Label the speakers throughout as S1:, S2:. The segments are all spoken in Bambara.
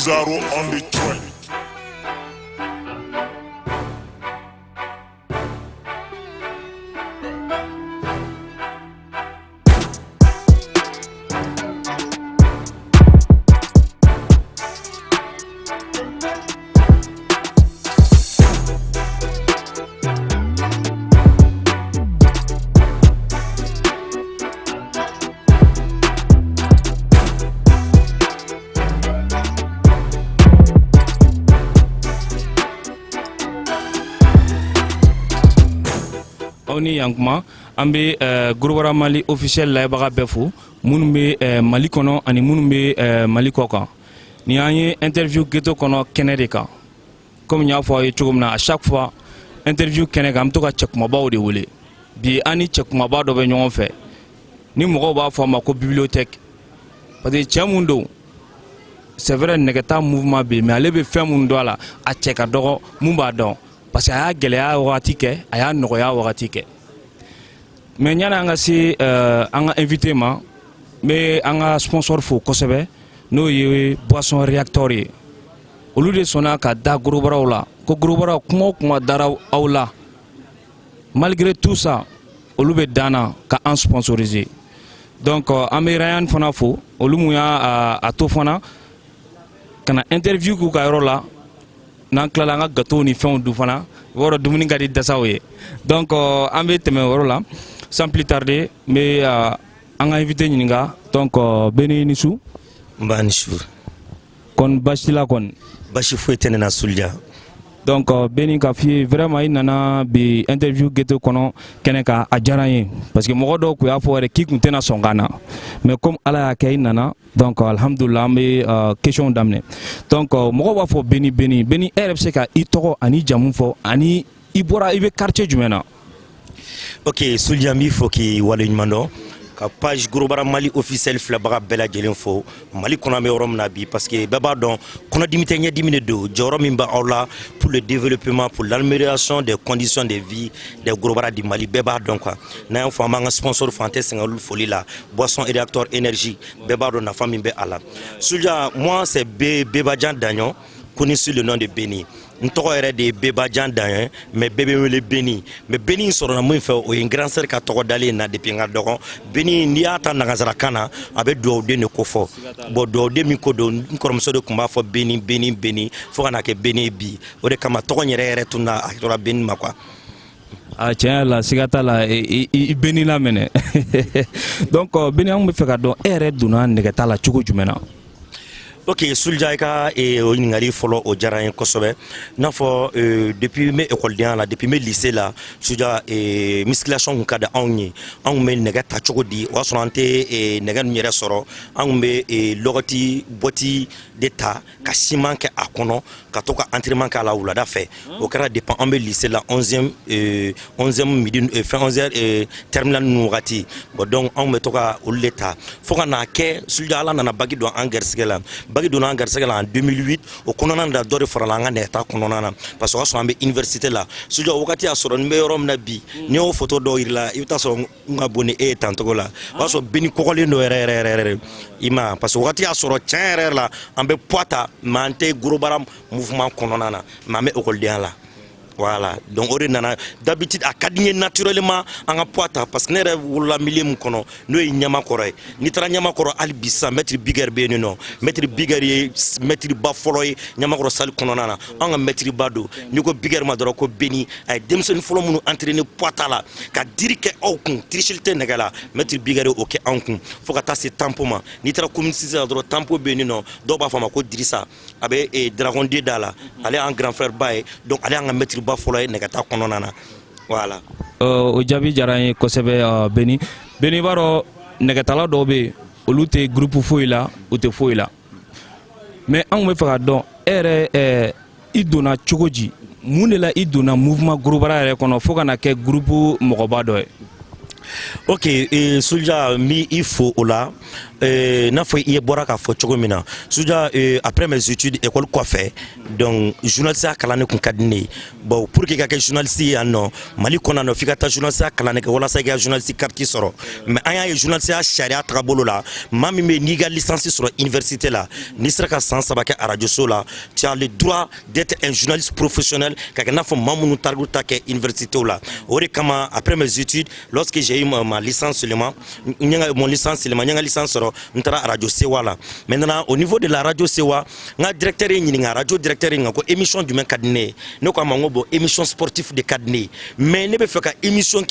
S1: Bizarro on the track.
S2: Oni yankuma ambe Gurubara Mali officiel la baga befu munumbe Mali kono ani munumbe Mali koka ni anye interview geto kono kenedeka comme nya fo ay tugumna à chaque fois interview kenega am to ka check mabaw de wole bi ani check mabaw do be ñon fe ni mo ba fo ma ko bibliothèque parce que chamundo c'est vrai negata mouvement bi mais ale be fait mun do la a cheka dogo mumba don parce que aya gɛlɛya wagati kɛ a y'a nɔgɔya wagati kɛ mais ɲana an ka se an ka invité ma n bɛ an ka sponsor fo kosɛbɛ n'o ye boisson réacteur ye olu de sɔnna ka da Gurubaraw la ko Gurubaraw kuma o kuma dara aw la malgré tout ça olu bɛ dan na ka an sponsoriser donc an bɛ Ryan fana fo olu mun y'a to fana ka na interview k'u ka yɔrɔ la n'an tilala an ka gâteau ni fɛnw dun fana wɔrɔ dumuni ka di dasaw ye donc an bɛ tɛmɛ o yɔrɔ la sans plus tarder n bɛ an ka invité ɲininka donc Beni ni su.
S3: n b'a ni su.
S2: kɔni baasi t'i la kɔni.
S3: baasi foyi tɛ ne na Sulja.
S2: donc Beni k'a f'i ye vraiment i nana bi interview ghetto kɔnɔ kɛnɛ kan a diyara n ye parce que mɔgɔ dɔw tun y'a fɔ yɛrɛ k'i tun tɛna sɔn ka na mais comme ala y'a kɛ i nana donc alhamdulillah an bɛ question daminɛ donc mɔgɔw b'a fɔ Beni e yɛrɛ bɛ se ka i tɔgɔ ani jamu fɔ ani i bɔra i bɛ quartier jumɛn na.
S3: ok Sulja n b'i fɔ k'i waleɲuman dɔn ka page Gurubara Mali officiel filɛbaga bɛɛ lajɛlen fo Mali kɔnɔ an bɛ yɔrɔ min na bi parce que bɛɛ b'a dɔn kɔnɔdimi tɛ ɲɛdimi de don jɔyɔrɔ min b'aw la pour le développement pour l'amélioration des conditions de vie des Gurubara du Mali bɛɛ b'a dɔn quoi n'an y'a fɔ an b'an ka sponsor fɔ an tɛ sɛgɛn olu foli la boisson et réacteur énergie bɛɛ b'a dɔn nafa min bɛ a la Sulja moi c'est Bebajan Daɲon connu sous le nom de Beni n tɔgɔ yɛrɛ de ye Bebajan Daɲon mais bɛɛ bɛ wele Beni mais Beni in sɔrɔla mun fɛ o ye n grand sœur ka tɔgɔ dalen na depuis n ka dɔgɔ Beni n'i y'a ta nanzarakan na a bɛ dugawuden de ko fɔ bon dugawuden min ko don n kɔrɔmuso de tun b'a fɔ Beni fo ka na kɛ Beni ye bi o de kama tɔgɔ in yɛrɛ tunna a tora Beni ma quoi.
S2: a tiɲɛ la siga t'a la i Beni lamɛnɛ donc Beni an bɛ fɛ ka dɔn e yɛrɛ donna nɛgɛta la cogo jumɛn na.
S3: ok Sulja i ka o ɲininkali fɔlɔ o diyara n ye kosɛbɛ n'a fɔ depuis n bɛ écoledenya la depuis n bɛ lycée la Sulja musculation kun ka di anw ye anw kun bɛ nɛgɛ ta cogo di o y'a sɔrɔ an tɛ nɛgɛ ninnu yɛrɛ sɔrɔ an kun bɛ lɔgɔti boîte de ta ka ciment kɛ a kɔnɔ ka to ka entraînement kɛ a la wulada fɛ o kɛra depuis an bɛ lycée la 11e midi fɛn 11h terminale ninnu wagati bon donc anw bɛ to ka olu de ta fo ka n'a kɛ Sulja ala nana bagi don an gɛrisigɛ la bagi donna an garisɛgɛ la en 2008 o kɔnɔna na dɔ de farala an ka nɛgɛta kɔnɔna na parce que o y'a sɔrɔ an bɛ université la Sulja o wagati y'a sɔrɔ n bɛ yɔrɔ min na bi n'i y'o photo dɔw yiri la i bɛ taa sɔrɔ n ka bon ni e ye tancogo la o y'a sɔrɔ Beni kɔgɔlen don yɛrɛ i ma parce que o wagati y'a sɔrɔ tiɲɛ yɛrɛ la an bɛ poids ta mais an tɛ Gurubara mouvement kɔnɔna na mais an bɛ écoledenya la. Voilà, donc on est d'habitude à Kadine naturellement en poita parce que nous la milieu mon kono nous y Nyamakoro ni tra Nyamakoro albissa mettre bigger be non mettre bigger mettre bafoloy Nyamakoro sal kono nana on mettre bado ni ko bigger madoro ko Beni ay demsen folo mun entraîner poita la ka dire que au kun trichelte negala mettre bigger OK en kun faut ka tasser tampoma ni tra communiste dro tampo Beni non do ba fama ko Drissa abe e dragon de dala aller en grand frère bae donc aller en mettre fɔlɔ ye nɛgɛta kɔnɔna na voilà
S2: o jaabi diyara n ye kosɛbɛ Beni b'a dɔn nɛgɛtala dɔw bɛ yen olu tɛ groupe foyi la u tɛ foyi la mais anw bɛ fɛ ka dɔn e yɛrɛ i donna cogo di mun de la i donna mouvement Gurubara yɛrɛ kɔnɔ fo ka na kɛ groupe mɔgɔba dɔ ye.
S3: ok Sulja mi i fo o la n'a fɔ i ye bɔra k'a fɔ cogo min na Soudia après mes études école kɔfɛ donc journaliste kalan ne kun ka di ne ye bon pour que ka kɛ journaliste ye yan nɔ Mali kɔnɔ nɔ f'i ka taa journaliste kalan ne kɛ walasa i ka journaliste carte sɔrɔ mais an y'a ye journaliste sariya tagabolo la maa min bɛ n'i ka licence sɔrɔ université la n'i sera ka san 3 kɛ radio so la tu as le droit d'être un journaliste professionnel ka kɛ n'a fɔ maa minnu tariku ta kɛ université la o de kama après mes études lorsque j'ai eu ma licence seulement mon licence seulement n licence sɔrɔ n taara radio Sewa la maintenant au niveau de la radio Sewa n ka directeur ye ɲininka radio directeur ye ko émission jumɛn ka di ne ye ne ko a ma n ko bon émission sportive de ka di ne ye mais ne bɛ fɛ ka émission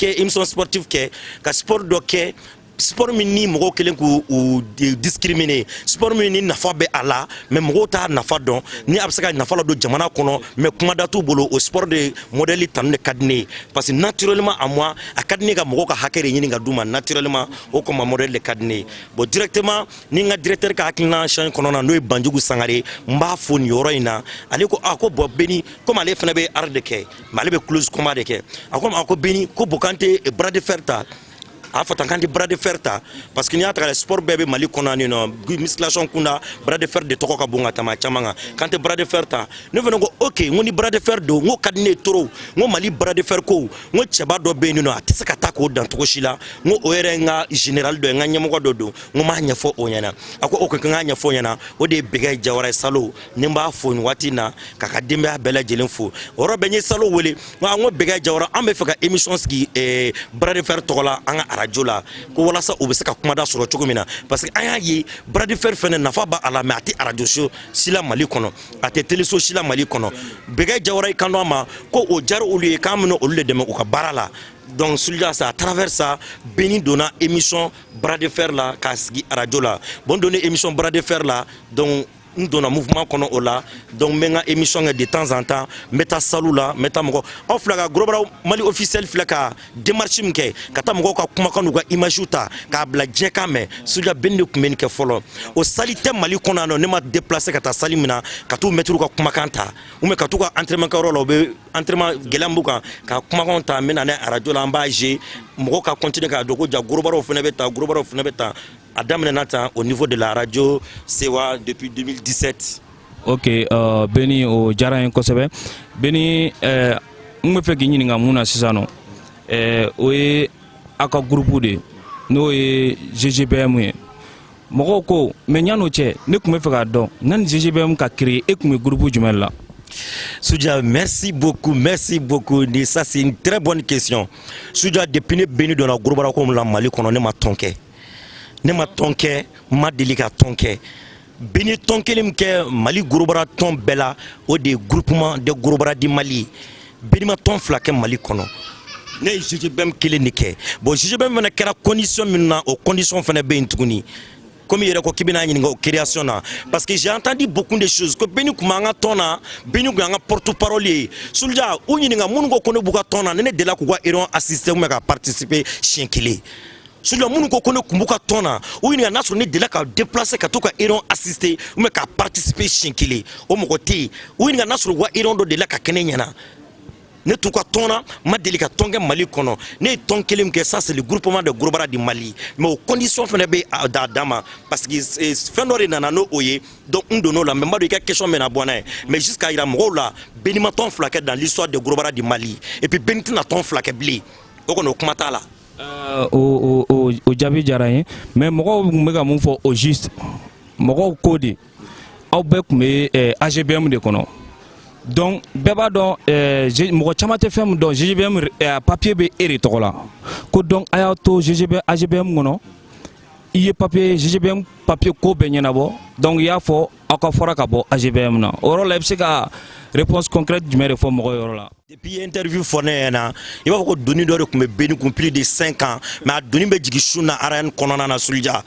S3: sportive kɛ ka sport dɔ kɛ sport min ni mɔgɔw kelen k'u discriminer sport min ni nafa bɛ a la mais mɔgɔw t'a nafa dɔn ni a bɛ se ka nafa la don jamana kɔnɔ mais kumada t'u bolo o sport de modèle tanu de ka di ne ye parce que naturellement à moi a ka di ne ka mɔgɔw ka hakɛ de ɲini ka d'u ma naturellement o kɔma modèle de ka di ne ye bon directement ni n ka directeur ka hakilina change kɔnɔna na n'o ye Banjugu Sangare n b'a fo nin yɔrɔ in na ale ko ko bon Beni comme ale fana bɛ art de kɛ mais ale bɛ close combat de kɛ a ko Beni ko bon kan tɛ bras de fer ta a fɔ tan kan tɛ bras de fer ta parce que n'i y'a ta k'a sport bɛɛ bɛ Mali kɔnɔ nin nɔ musculation kunda bras de fer de tɔgɔ ka bon ka tɛmɛ a caman kan kan tɛ bras de fer ta ne fana ko ok n ko ni bras de fer don n ko ka di ne ye trop n ko Mali bras de fer ko n ko cɛba dɔ bɛ yen nɔ a tɛ se ka taa k'o dan cogo si la n ko o yɛrɛ ye n ka général dɔ ye n ka ɲɛmɔgɔ dɔ don n ko m'a ɲɛfɔ o ɲɛna a ko ok n k'a ɲɛfɔ o ɲɛna o de ye Bɛgɛ Jawara ye Salo ni n b'a fo nin waati in na k'a ka denbaya bɛɛ lajɛlen fo o yɔrɔ bɛɛ n ye Salo wele n ko Bɛgɛ Jawara an bɛ fɛ ka émission sigi bras de fer tɔgɔ la an ka radio la walasa u bɛ se ka kumada sɔrɔ cogo min na parce que an y'a ye bras de fer fɛnɛ nafa b'a la mais a tɛ radio so si la Mali kɔnɔ a tɛ télé so si la Mali kɔnɔ Bɛgɛ Jawara yi kan a ma ko o diyara olu ye k'an bɛna olu de dɛmɛ u ka baara la donc Soudia ça à travers ça Beni donna émission bras de fer la k'a sigi radio la bon donner émission bras de fer la donc n donna mouvement kɔnɔ o la donc n bɛ n ka émission kɛ de temps en temps n bɛ taa salle la n bɛ taa mɔgɔ aw filɛ ka Gorobara Mali officiel filɛ ka démarche min kɛ ka taa mɔgɔw ka kumakan n'u ka image ta k'a bila diɲɛkan mɛn Soudia Beni de tun bɛ nin kɛ fɔlɔ o salle tɛ Mali kɔnɔ yan nɔ ne ma déplacer ka taa salle min na ka t'u maître ka kumakan ta ou bien ka t'u ka entraînement kɛyɔrɔ la u bɛ entraînement gɛlɛya min b'u kan ka kumakanw ta n bɛ na n'a ye radio la an b'a jouer mɔgɔw ka continuer k'a dɔn ko ja Gorobaraw fana bɛ tan Gorobaraw fana bɛ tan a daminɛna tan au niveau de la radio Sewa depuis 2017.
S2: Ok, Beni o diyara n ye kosɛbɛ Beni n bɛ fɛ k'i ɲininka mun na sisan nɔ o ye a ka groupe de n'o ye GGBM ye mɔgɔw ko mais ɲan'o cɛ ne tun bɛ fɛ k'a dɔn yanni GGBM ka créer e tun bɛ groupe jumɛn la.
S3: Soudia, merci beaucoup. Ça, c'est une très bonne question. Soudia, depuis ne Beni donna Gorobara comme la Mali kɔnɔ ne ma tɔn kɛ. Ne ma tɔn kɛ, ma deli ka tɔn kɛ. Beni tɔn kelen min kɛ Mali Gorobara tɔn bɛɛ la o de ye groupement de Gorobara di Mali. Beni ma tɔn 2 kɛ Mali kɔnɔ. Ne ye GGBM kelen de kɛ. Bon GGBM fana kɛra condition min na o condition fana bɛ yen tuguni. Comme il y a une création parce que j'ai entendu beaucoup de choses que Beni kumanga tona Beni kumanga porte-parole Soudia ou nyinga mungo kono buka tona nene de la kuwa iron assister ou meka participer chienkele Soudia mungo kono kumbuka tona ou nyinga naso ne de la ka déplacer ka to ka iron assister ou meka participer chienkele o mokote ou nyinga naso wa iron do de la ka kenenyana ne tout ka tona ma deli ka tonge Mali kono ne ton kelim que ça c'est le groupement de Gorobara di Mali mais aux conditions fene be dama parce que fenore nana no oye donc on donne la même de question mena bona mais jusqu'à ira mo la Beni ma ton flaquet dans l'histoire de Gorobara di Mali et puis Beni na ton flaquet blé o kono kumata la
S2: o jabi diyara n ye mais mɔgɔw tun bɛ ka mun fɔ au juste mɔgɔw ko de aw bɛɛ tun bɛ AGBM de kɔnɔ donc bɛɛ b'a dɔn mɔgɔ caman tɛ fɛn min dɔn GGBM papier bɛ e de tɔgɔ la ko donc a y'a to AGBM kɔnɔ i ye GGBM papier ko bɛɛ ɲɛnabɔ donc i y'a fɔ aw ka fɔra ka bɔ AGBM na o yɔrɔ la i bɛ se ka réponse concrète jumɛn de fɔ mɔgɔw yɔrɔ la.
S3: Depuis interview fɔ ne ɲɛna i b'a fɔ ko doni dɔ de tun bɛ Beni kun plus de 5 ans mais a doni bɛ jigin sun na arène kɔnɔna na Soudia.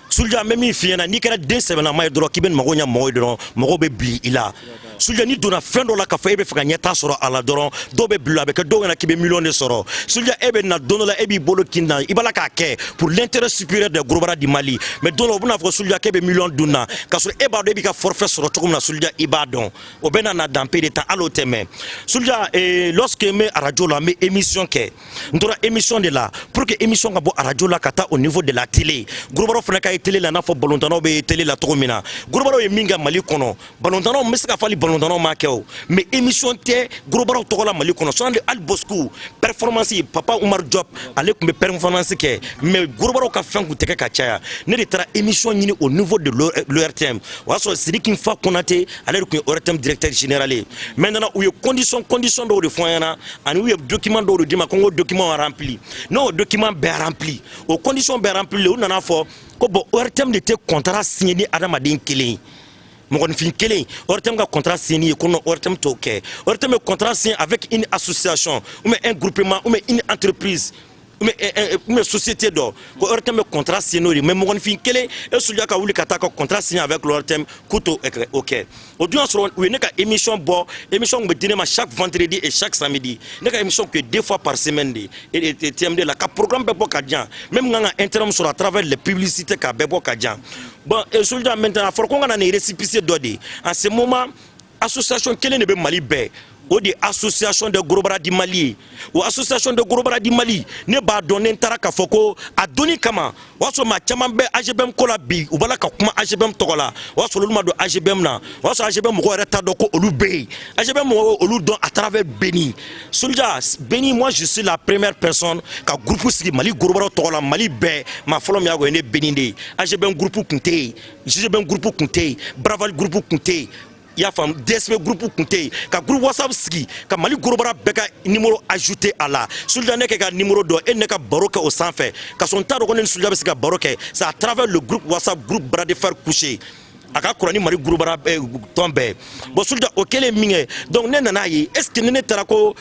S3: Soudia n bɛ min f'i ɲɛna n'i kɛra den sɛbɛnnama ye dɔrɔn k'i bɛ mago ɲɛ mɔgɔw ye dɔrɔn mɔgɔw bɛ bili i la. Soulja ni donna fɛn dɔ la k'a fɔ e bɛ fɛ ka ɲɛtaa sɔrɔ a la dɔrɔn dɔw bɛ bila a bɛ kɛ dɔw ɲɛna k'i bɛ miliyɔn de sɔrɔ Soulja e bɛ na don dɔ la e b'i bolo kin na i b'a la k'a kɛ pour l'intérêt supérieur des Gorobara du Mali mais don dɔ u bɛna fɔ Soulja k'e bɛ miliyɔn dun na k'a sɔrɔ e b'a dɔn e b'i ka forfait sɔrɔ cogo min na Soulja i b'a dɔn o bɛ na dans peu de temps hali o tɛ mɛn Soulja lorsque n bɛ radio la n bɛ émission kɛ n tora émission de la pour que émission ka bɔ radio la ka taa au niveau de la télé Gorobaraw fana ka ye télé la n'a fɔ balontannaw bɛ télé la cogo min na Gorobaraw ye min kɛ Mali kɔnɔ balontannaw n bɛ se ka fɔ hali balontannaw m'a kɛ o mais émission tɛ Gorobaraw tɔgɔ la Mali kɔnɔ sɔnni hali Bosco performance Papa Oumar Diop ale tun bɛ performance kɛ mais Gorobaraw ka fɛn kun tɛ kɛ ka caya ne de taara émission ɲini au niveau de l'ORTM o y'a sɔrɔ Sidiki Nfa Konate ale de tun ye ORTM directeur général ye maintenant u ye condition dɔw de fɔ an ɲɛna ani u ye document dɔw de d'i ma ko n k'o document rempli n'o document bɛɛ rempli o condition bɛɛ rempli u nana fɔ ko bon ORTM de tɛ contrat signé ni adamaden kelen ye mɔgɔninfin kelen ORTM ka contrat signé ye ko non ORTM t'o kɛ ORTM ye contrat signé avec une association ou bien un groupement ou bien une entreprise mais société dɔ ko ORTM bɛ contrat signé n'o de mais mɔgɔninfin kelen e Soulja ka wuli ka taa ka contrat signé avec l'ORTM k'u t'o kɛ o dun y'a sɔrɔ u ye ne ka émission bɔ émission kun bɛ di ne ma chaque vendredi et chaque samedi ne ka émission kun ye 2 fois par semaine de TMD la ka programme bɛɛ bɔ ka diyan même n kan ka intérêt sɔrɔ à travers les publicités k'a bɛɛ bɔ ka diyan bon Soulja maintenant a fɔra ko n ka na nin récépissé dɔ de en ce moment association kelen de bɛ Mali bɛɛ o de association de Gorobara du Mali o association de Gorobara du Mali ne b'a dɔn ne taara k'a fɔ ko a donni kama o y'a sɔrɔ maa caman bɛ AGBM ko la bi u b'a la ka kuma AGBM tɔgɔ la o y'a sɔrɔ olu ma don AGBM na o y'a sɔrɔ AGBM mɔgɔw yɛrɛ t'a dɔn ko olu bɛ yen AGBM mɔgɔw olu dɔn à travers Beni Soulja Beni moi je suis la première personne ka groupe sigi Mali Gorobaraw tɔgɔ la Mali bɛɛ maa fɔlɔ min y'a kɛ ne Beni de ye AGBM groupe kun tɛ yen GGBM groupe kun tɛ yen Braval groupe kun tɛ yen il y a femme DSP groupe kunte ka groupe WhatsApp sigi ka Mali Gorobara bɛɛ ka numéro ajouté à la Soulja ne kɛ ka numéro dɔ e ne ka baro kɛ o sanfɛ ka sɔn t'a dɔn ko ne ni Soulja bɛ se ka baro kɛ c'est à travers le groupe WhatsApp groupe bras de fer couché a ka kɔrɔ ni Mali Gorobara tɔn bɛɛ bon Soulja o kɛlen min kɛ donc ne nana ye est ce que ne taara ko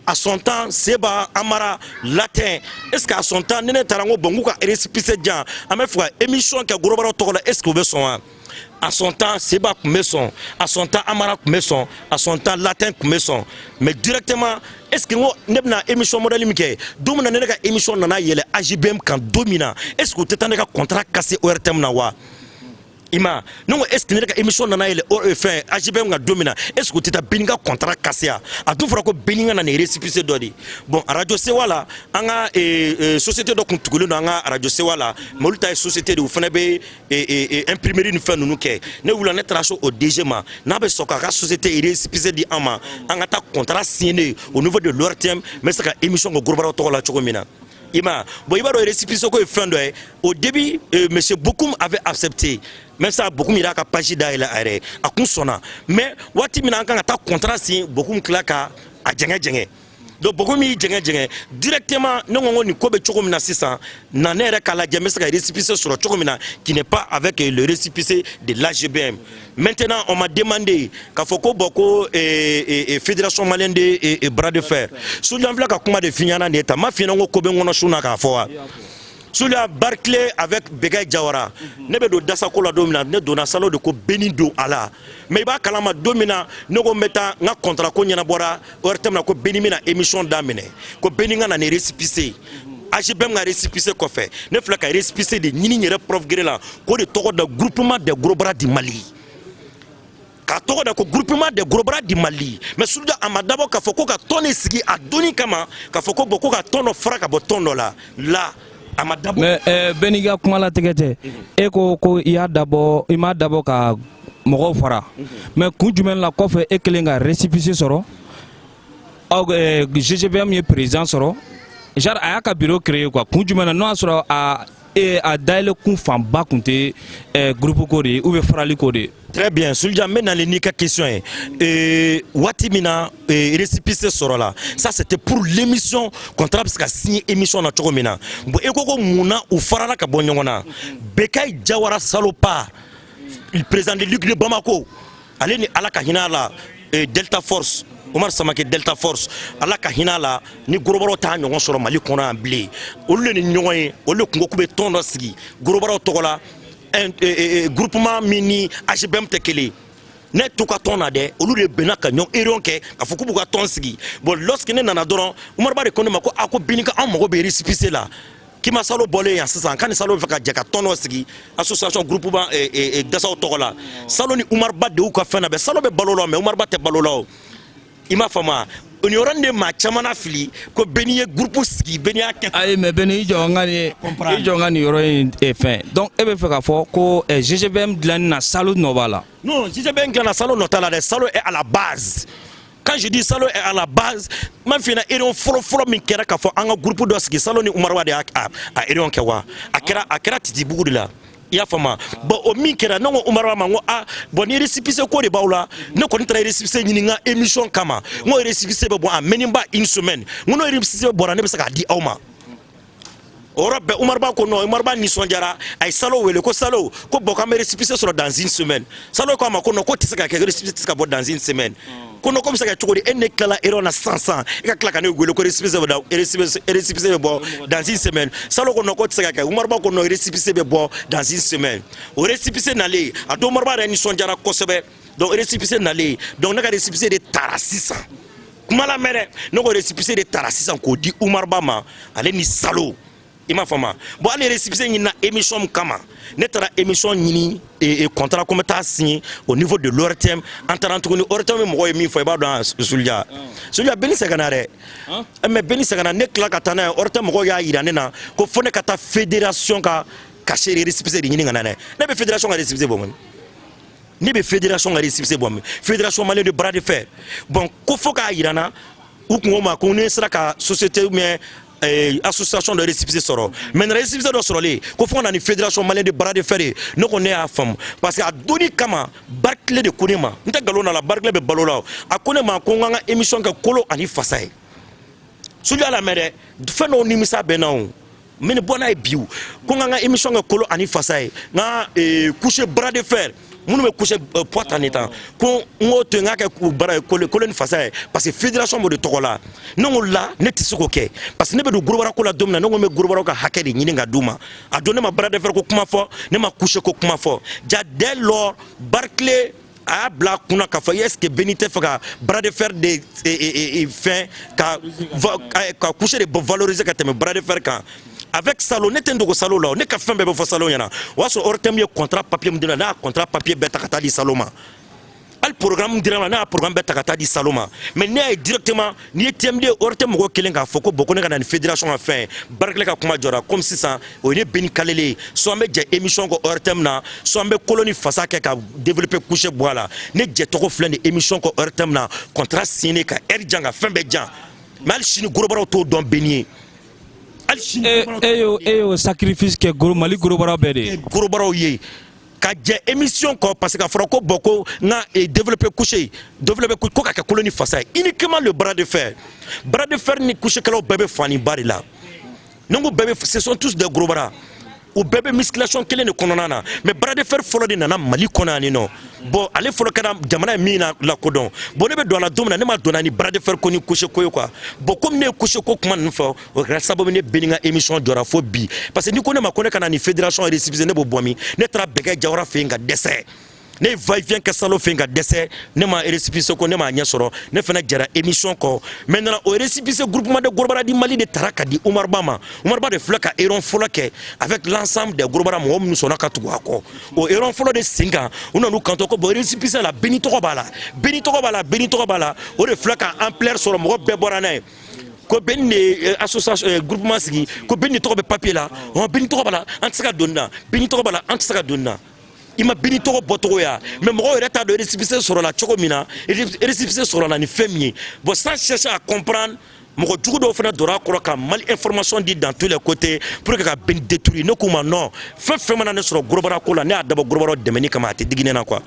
S3: à son temps Seba Amara Latin est ce que à son temps ne taara ko bon k'u ka récépissé diyan an bɛ fɛ ka émission kɛ Gorobaraw tɔgɔ la est ce que u bɛ sɔn wa à son temps Seba kun bɛ sɔn à son temps Amara kun bɛ sɔn à son temps Latin kun bɛ sɔn mais directement est ce que ne bɛna émission modèle min kɛ don min na ne ka émission nana yɛlɛ AGBM kan don min na est ce que u tɛ taa ne ka contrat cassé ORTM na wa ima ne ko est ce que ne ka émission nana yɛlɛ fɛn AGBM kan don min na est ce que u tɛ taa Beni ka contrat cassé a dun fɔra ko Beni ka na nin récépissé dɔ de bon radio Sewa la an ka société dɔ kun tugulen don an ka radio Sewa la mais olu ta ye société de u fana bɛ imprimerie ni fɛn ninnu kɛ ne wulila ne taara so o DG ma n'a bɛ sɔn k'a ka société récépissé di an ma an ka taa contrat signé au niveau de l'ORTM n bɛ se ka émission kɛ Gorobaraw tɔgɔ la cogo min na Ima bon i b'a dɔn récépissé ko ye fɛn dɔ ye au début monsieur Bokoum avait accepté même ça Bokoum yɛrɛ ka page dayɛlɛ a yɛrɛ a kun sɔnna mais waati min na an kan ka taa contrat signé Bokoum tila ka a jɛngɛ donc Bokoum y'i jɛngɛ directement ne ko nin ko bɛ cogo min na sisan na ne yɛrɛ k'a lajɛ n bɛ se ka récépissé sɔrɔ cogo min na qui n'est pas avec le récépissé de l'AGBM maintenant on m'a demandé k'a fɔ ko bon ko fédération malienne de bras de fer Soulja n filɛ ka kuma de f'i ɲɛna nin ye tan n m'a f'i ɲɛna ko bɛ n kɔnɔ su na k'a fɔ wa Soulja Barclay avec Begaye Jawara ne bɛ don dasako la don min na ne donna salon de ko Beni don a la mais i b'a kalama don min na ne ko n bɛ taa n ka contrat ko ɲɛnabɔra ORTM na ko Beni bɛna émission daminɛ ko Beni ka na nin récépissé AGBM ka récépissé kɔfɛ ne filɛ ka récépissé de ɲini n yɛrɛ prof gere la k'o de tɔgɔ da groupement des Gorobara du Mali k'a tɔgɔ da ko groupement des Gorobara du Mali mais Soulja a ma dabɔ k'a fɔ ko ka tɔn de sigi a donni kama k'a fɔ ko bon ko ka tɔn dɔ fara ka bɔ tɔn dɔ la
S2: mais Beni ka kuma latigɛ tɛ e ko ko i y'a dabɔ i m'a dabɔ ka mɔgɔw fara mais kun jumɛn la kɔfɛ e kelen ka récépissé sɔrɔ aw GGBM ye président sɔrɔ genre a y'a ka bureau créé quoi kun jumɛn na n'o y'a sɔrɔ a dayɛlɛ kun fanba kun tɛ groupe ko de ye ou bien farali ko de ye.
S3: Très bien, Soulja, maintenant les question wati mina récépissé sɔrɔ la ça c'était pour l'émission contrat bɛ se ka signé émission na cogo min na bon e ko ko munna u farala ka bɔ ɲɔgɔn na Begaye Jawara salopard le président de Ligue de Bamako ale ni ala ka hinɛ la Delta Force Omar Samake Delta Force ala ka hinɛ la ni Gorobaraw t'a ɲɔgɔn sɔrɔ Mali kɔnɔ yan bilen olu de ni ɲɔgɔn ye olu de kun ko k'u bɛ tɔn dɔ sigi Gorobaraw tɔgɔ la groupement min ni AGBM tɛ kelen ne to ka ton na de olu de bena ka nyon erion ke ka fuku bu ka ton sigi bon lorsque ne nana doron Umar Ba de ko ne ma ko ako binika an mago be récépissé là qui m'a salo bolé ya sisan kan salo fe ka je ka ton sigi association groupe ba dasaw togola salo ni Umar Ba de u ka fena be salo be balolo mais Umar Ba te balolo ima fama on yorande ma chamana fili ko beniye groupe ski beniya ke
S2: ay mais beni jongani yoro e fin donc e be fe ka fo ko GGBM dilan na salo no bala
S3: non GGBM dilan na salo no tala de salo est à la base. Quand je dis salo est à la base, man fina erion folo min kera ka fo anga groupe do ski salo ni Umar Ba de a erion kewa akera titi bugu de la ya fama bon o min kera non Umar Ba mango bon ni récépissé ko de bawla ne ko ntra récépissé ni nga émission kama ngo récépissé be bon a menimba une semaine ngono récépissé bo ne be saka di awma Europe Umar Ba ko no Umar Ba ni sonjara ay salo wele ko salo ko boka me récépissé sur dans une semaine salo ko ma ko no ko tisaka ke récépissé tisaka bo dans une semaine kono comme ça que tu dis kala erona 500 et ka klaka ne gwelo ko récépissé bo dans une semaine salo ko no ko tisaka ke Umar Ba ko no récépissé bo dans une semaine o récépissé nalé a do Umar Ba ni sonjara ko sebe donc récépissé nalé donc na ka récépissé de tara 600 kuma la mere no ko récépissé de tara 600 ko di Umar Ba ma ale ni salo ima fama bon allez récépissé ni na émission kama netara émission ni et contrat comme ta signé au niveau de l'ORTM en 30 ni ORTM mo mi fo ba dans Soulia beni seganare mais beni segana ne kla katana ORTM mo ya irane na ko fone kata fédération ka cacher récépissé ni ngana ne be fédération ka récépissé bon ni be fédération ka récépissé bon fédération malienne de bras de fer bon ko fo ka irana ou ko ma ko ne sera ka société mais association de récépissé soro mais récépissé do soro le ko fo na ni fédération malienne de bras de fer no ko ne a fam parce que a doni kama Barclay de Konema nta galona la Barclay be balola a Konema ko nga émission ka kolo ani fasaye Soulia la mere fe no ni misa benaw mais bona e biu ko nga émission ka kolo ani fasaye nga coucher bras de fer munu me coucher poite en état ko ngoto nga ka kolo ni fasaye parce que fédération mo de tokola non la net suko ke parce que ne be do groupe ko la domina non me groupe ko hakedi ni nga duma a donné ma bras de fer ko kuma fo ne ma coucher ko kuma fo ja dès lors Barclay a bla kuna ka fa est-ce que Benité faka bras de fer de fin ka coucher de valoriser ka teme bras de fer ka avec salo netendo ko salo la ne ka fembe be fo salo yana waso ortem ye contrat papier mudina na contrat papier beta kata di saloma al programme dira na programme beta kata di saloma mais ne directement ni TMD ortem ko kelenga foko boko ne kana ni fédération a fin Barclay ka kuma jora comme si ça o ne beni kalele so ambe je émission ko ortem na so ambe colonie fasa ka développer coucher boila ne je to ko flane émission ko ortem na contrat signé ka erjanga fembe jan mal chini gorobaro to don benier
S2: eyo sacrifice ke Mali gorobaro bede
S3: gorobaro ye ka je émission ko parce que fera ko boko na développer coucher développer ko ka colonie face uniquement le bras de fer ni coucher kala bébé fani bari là non bébé ce sont tous des gros bras ou bébé musculation kele ne kononana mais bras de fer folo de nana Mali konani non bon allez folo kana jamana mina la kodon bon ne be do la domina ne ma donani bras de fer koni coucher koyo quoi bon comme ne coucher ko kuma nfo o grâce ne beninga émission dora fo bi parce que ni ko ne ma kone kana ni fédération récépissé ne bo bomi ne tra bega jawra fe nga dessert ne va vient que salo fe nga dessert ne ma récépissé ko ne ma nya soro ne fena jara émission ko maintenant au récépissé groupement de Gorbara di Mali de Taraka di Umar Ba de flaka eron folake avec l'ensemble des Gorbara mo nous sonaka to ko o eron folo de singa on nous kanto ko récépissé la Benito Bala o de flaka en plaire sur mo be borana ko benni association groupement sigi ko benni to be papier là on Benito Bala antsaka donna Benito Bala antsaka donna il m'a béni trop botoya mais moi il est de récépissé sur la chocomina récépissé sur la ni féminin bon sans chercher à comprendre mon tout de faire dora quoi mal information dit dans tous les côtés pour que ben détruire no comment non fait maintenant sur global ko la ne adabo global de meni kama te digine na quoi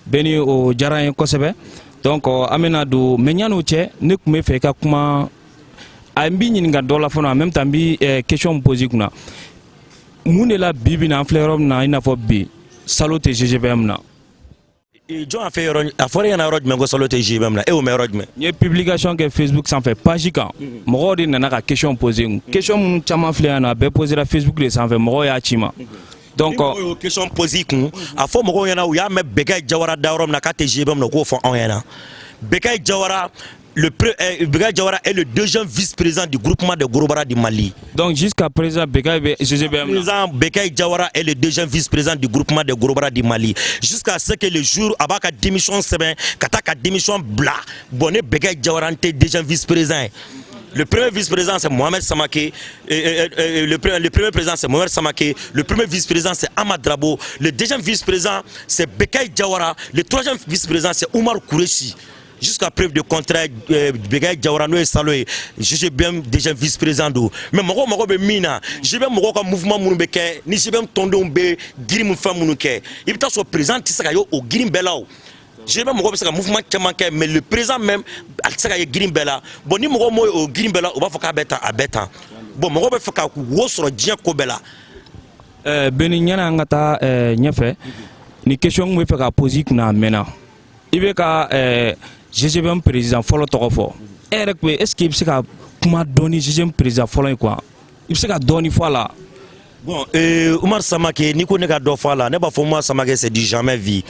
S2: beni o jarayen kosebe donc amena do menyano che ne kume fe ka kuma ambi nyinga dola fono en même temps bi question poser kuna mun la bibi na flerom na ina fo bi salote GGBM na
S3: John a fait a foré na rodme go salote GGBM na e o me rodme
S2: ni publication que Facebook sans fait page kan mo di na ka question poser question mun chama flé na be poser la Facebook les sans fait mo ya chima Donc
S3: question posée a fo mo yana u ya me Bekay Jawara daorom na ka TGBM no ko fo on yana Bekay Jawara Bekay Jawara est le deuxième vice-président du groupement de Gorobara du Mali.
S2: Donc jusqu'à présent, Bekay
S3: Jawara est le deuxième vice-président du groupement de Gorobara du Mali. Jusqu'à ce que le jour où la démission se met, quand démission bla, bonne Bekay Jawara est deuxième vice-président. Le premier vice-président c'est Mohamed Samake, le premier président c'est Mohamed Samake, le premier vice-président c'est Ahmad Drabo, le deuxième vice-président c'est Bekay Jawara, le troisième vice-président c'est Oumar Kourechi. Jusqu'à preuve de contraire, Bekay Jawara no saloé, je bien déjà vice-président do. Mais moi be mina, je bien moi comme mouvement munubeke, ni je bien tondo be girim femme munuke. Il peut être président tisaka yo au girim belao. Je bien moi comme mouvement kemanke, mais le président même alsaka yo girim bela. Bon ni moi au girim bela, on va faire abeta. Bon moi be faire wo sur dien ko bela.
S2: Beni nyana ngata nyefe ni question mo fe ka poser kuna mena. Ibe ka GGBM président folo toko est-ce qu'il se ka kuma doni GGBM président folo quoi il se ka doni fois
S3: bon Oumar Samake ni ko ne ka do fois là ne ba fo Oumar Samake c'est du jamais vu.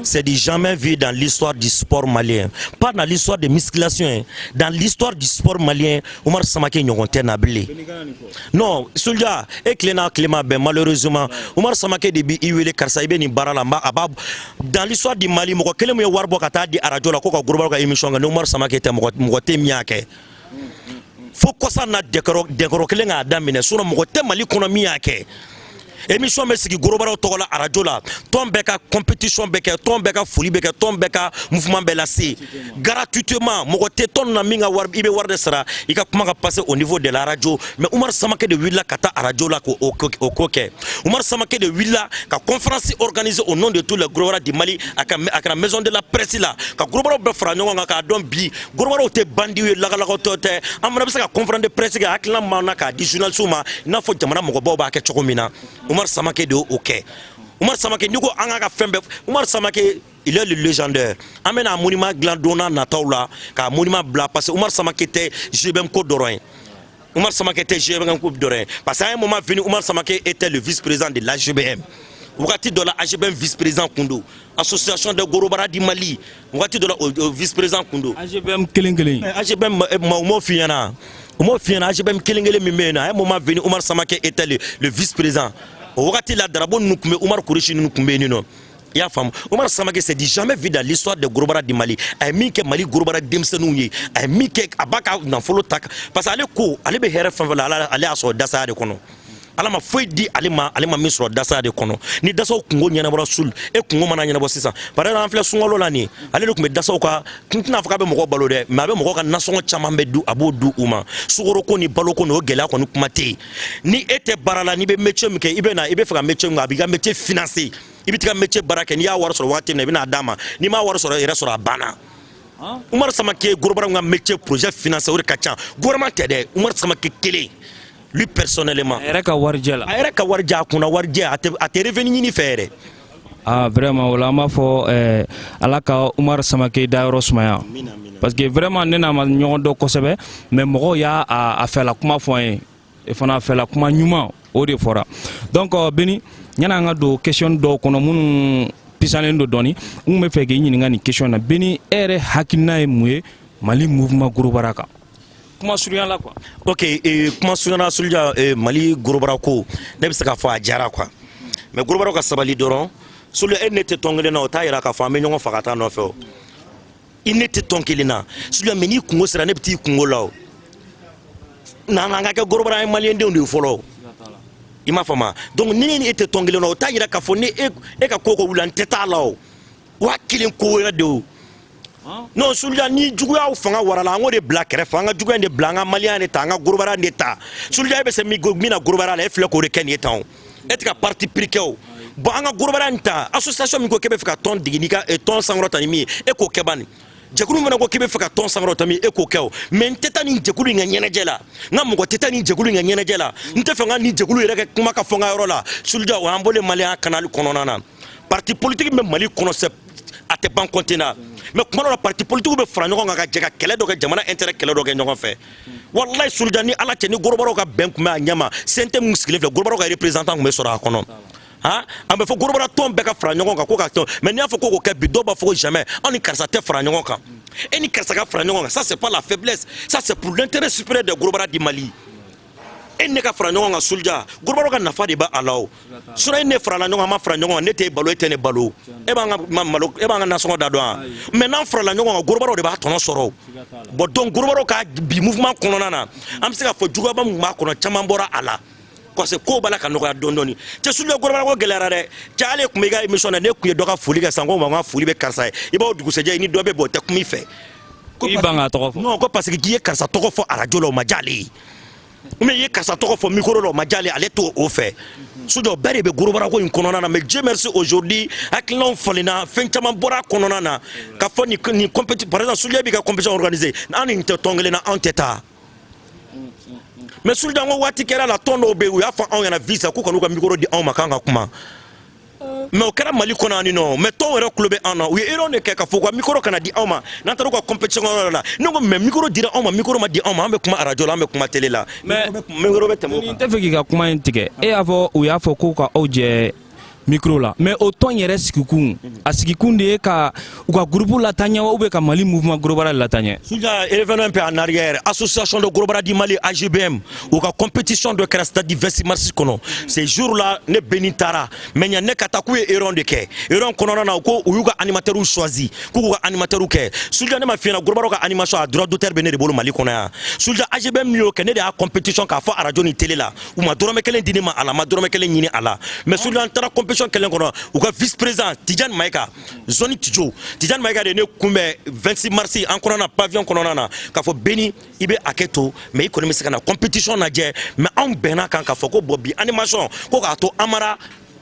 S3: C'est du jamais vu dans l'histoire du sport malien. Pas dans l'histoire de musculation. Dans l'histoire du sport malien, Oumar Samake n'yonte nablé. Non, Soulia, et Cléna Cléma, ben malheureusement, Oumar Samake debi iwele Karsaïbe ni Baralamba, Abab. Dans l'histoire du Mali, moi, quel est le warbo kata di arajo la koka groupe émission, Oumar Samake était moite miake. Faut que ça n'a décoro que l'un a damné, sur le Mali qu'on a miake. Émission mais sigi Gorobara togola arajo la ton beka compétition beka ton beka folie beka ton beka mouvement belasi gratuitement mogote ton na minga war ibe war de sara ika kuma ka passer au niveau de la radio mais Oumar Samake de Willa kata arajo la ko au koke Oumar Samake de Willa ka conférence organisée au nom de tous les Gorobara du Mali à la maison de la presse là ka Gorobara be franyo nga ka don bi Gorobara te bandi la ko tote amana be ka conférence de presse ga akla mana ka di journal suma na fo jamana mogo ba ke chokomina Oumar Samake de OK. Oumar Samake niko anga fembe Oumar Samake il est le légendaire. Amène un monument glandona nataula ka monument bla parce que Oumar Samake était GBM Côte d'Orin. Oumar Samake était GBM Côte d'Orin parce qu'à un moment venu Oumar Samake était le vice-président de l'AGBM. Wakati de la AGBM vice-président Kundo, association de Gorobara du Mali. Wakati de la vice-président Kundo.
S2: AGBM kelengele.
S3: AGBM mo fiana. Mo fiana AGBM kelengele mimena. À un moment venu Oumar Samake était le vice-président. Wakati la Drabo nukume Oumar Kourechi nukume nino. Ya femme Oumar Samake c'est dit jamais vu dans l'histoire de Gorobara du Mali. Ay mi ke Mali Gorobara demsenouye. Ay mi ke abaka dans folo tak parce que ale ko ale be here fan wala ale aso dasa de kono. Alama foi di alima misro dasa de kono ni dasa kungo nyana bora sul e kungo mana nyana bo sisa par exemple la sungolo lani ale ko me dasa ka kintina faka be moko balo de ma be moko ka nason chama be du abodu uma sugoro ko ni balo ko no gela ko kuma te ni ete barala ni be métier mike ibe faka métier ngabiga métier financier ibitika métier baraka ni ya war so wati na bina dama ni ma war so ere so bana Oumar Samake Gorobara nga métier projet financier o kacha gouvernement tede Oumar Samake kele lui personnellement
S2: Ereka warjela
S3: Ereka warja kuna warja ate revenu ni fere
S2: vraiment wala ma fo alaka Oumar Samake dairo smaya parce que vraiment nena ma nyondo ko sebe mais mogo ya a fait la kuma fo e fana fait la kuma nyuma o de fora donc beni nyana nga do question do kono mun pisalen do doni me fe ge nyini ngani question na beni ere hakina e muye Mali mouvement Gorobara ka kuma surya la quoi.
S3: OK kuma surya sulja Mali Gorobara ko ne bi se ka fo a jara quoi mais Gorobara ka sabali doron sulu en était tongele na otayira ka fo amenyo fakata no fe il n'était tongele na sulu meni kungo sera ne petit kungo law na nga ka Gorobara Malien de on follow ima fama donc ni était tongele na otayira ka fo ne e ka koko wulan teta law wa kilin ko era de non sulja ni juguya fanga warala ngo de black ref fanga juguya de blanga Malien de tanga Gorobara de ta sulja be se mi mina Gorobara la efle ko de ken yetan etika parti prikeo banga Gorobara nta association mi ko kebe fika ton diginika et ton sangrota ni mi e ko kebani jekulu mena ko kebe fika ton sangrota mi e ko keo men teta ni jekulu nga nyene jela ngam ko teta ni jekulu nga nyene jela nte fanga ni jekulu yere kuma ka fonga yorola sulja wa ambole Malien kanal kononana parti politique me Mali kono se ate ban kontina mais comment la parti politique be fra ñoko nga jega kele do ke jamana intérêt kele do ke ñoko fe wallahi suldani ala teni Gorobara ka ben kuma nyama sente muskile fe Gorobara ka représentant me sora kono hein an bɛ fɔ gorobara tɔn bɛɛ ka fara ɲɔgɔn kan ko ka tɔn mais n'i y'a fɔ ko kɛ bi dɔw b'a fɔ ko jamais an ni karisa tɛ fara ɲɔgɔn kan et ni karisa ka fara ɲɔgɔn kan ça c'est pas la faiblesse, ça c'est pour l'intérêt supérieur de gorobara du Mali. E ne ka fara ɲɔgɔn kan Souldia gorobara ka nafa de b'a la o sinon e ne farala ɲɔgɔn kan ma fara ɲɔgɔn kan ne t'e balo e tɛ ne balo e b'an ka malo e b'an ka nasɔngɔ da dɔn mais n'an farala ɲɔgɔn kan gorobaraw de b'a tɔnɔ sɔrɔ bon donc gorobaraw ka bi mouvement kɔnɔna na an bɛ se ka fɔ juguyaba mun b'a kɔnɔ caman bɔra a la parce que ko b'a la ka nɔgɔya dɔɔni dɔɔni cɛ Souldia gorobara ko gɛlɛyara dɛ cɛ ale tun bɛ i ka émission na ne tun ye dɔ ka foli kɛ san ko n ka foli bɛ karisa ye i b'aw dugusɛjɛ ni dɔ bɛ bɔ o tɛ kuma i fɛ
S2: i b'an ka tɔgɔ fɔ
S3: non ko parce que k'i ye karisa tɔgɔ fɔ radio la o ma diya ale ye mais ye karisa tɔgɔ fɔ micro la o ma diya ale ale t'o fɛ Souldia bɛɛ de bɛ gorobara ko in kɔnɔna na mais Dieu merci aujourd'hui hakilinaw falenna fɛn caman bɔra a kɔnɔna na ka fɔ nin compétition par exemple Souldia b'i ka compétition organisée an ni tɛ tɔn kelen na anw tɛ taa mais Souldia ko waati kɛra la tɔn dɔw bɛ yen u y'a fɔ anw ɲɛna visa k'u kan'u ka micro di anw ma k'an ka kuma mais o kɛra Mali kɔnɔ yan nɔ mais tɔnw yɛrɛ tulo bɛ an na u ye erreur de kɛ ka fɔ ko micro kana di anw ma n'an taara u ka compétition yɔrɔ la ne ko mais micro dira anw ma micro ma di anw ma an bɛ kuma radio la an bɛ kuma télé la
S2: mais
S3: micro bɛ tɛmɛ o
S2: n
S3: kan
S2: tɛ fɛ k'i ka kuma in tigɛ e y'a fɔ u y'a fɔ k'u ka aw jɛ micro la mais o tɔn yɛrɛ sigikun a sigikun de ye ka u ka groupe lataaɲɛ ou bien ka Mali mouvement gorobara lataaɲɛ
S3: Souldia revenons un peu en arrière association de gorobara du Mali AGBM ou ka compétition de kɛra stade 26 mars kɔnɔ ces jours là ne Beni taara mais ɲa ne ka taa k'u ye erreur de kɛ erreur kɔnɔna na ko u y'u ka animateurs choisi k'u ka animateurs kɛ Souldia ne ma f'i ɲɛna gorobaraw ka animation a droit d'auteur bɛ ne de bolo Mali kɔnɔ yan Souldia AGBM min y'o kɛ ne de y'a compétition k'a fɔ radio ni télé la u ma dɔrɔmɛ kelen di ne ma a la ma dɔrɔmɛ kelen ɲini a la mais Souldia an taara compétition kelen kɔnɔ u ka vice président Tidiane Maïga zone Tidjo Tidiane Maïga de ne kunbɛ 26 mars an kɔnɔna na pavillon kɔnɔna na k'a fɔ Beni i bɛ hakɛ to mais i kɔni bɛ se ka na compétition lajɛ mais anw bɛnna kan k'a fɔ ko bon bi animation ko k'a to Amara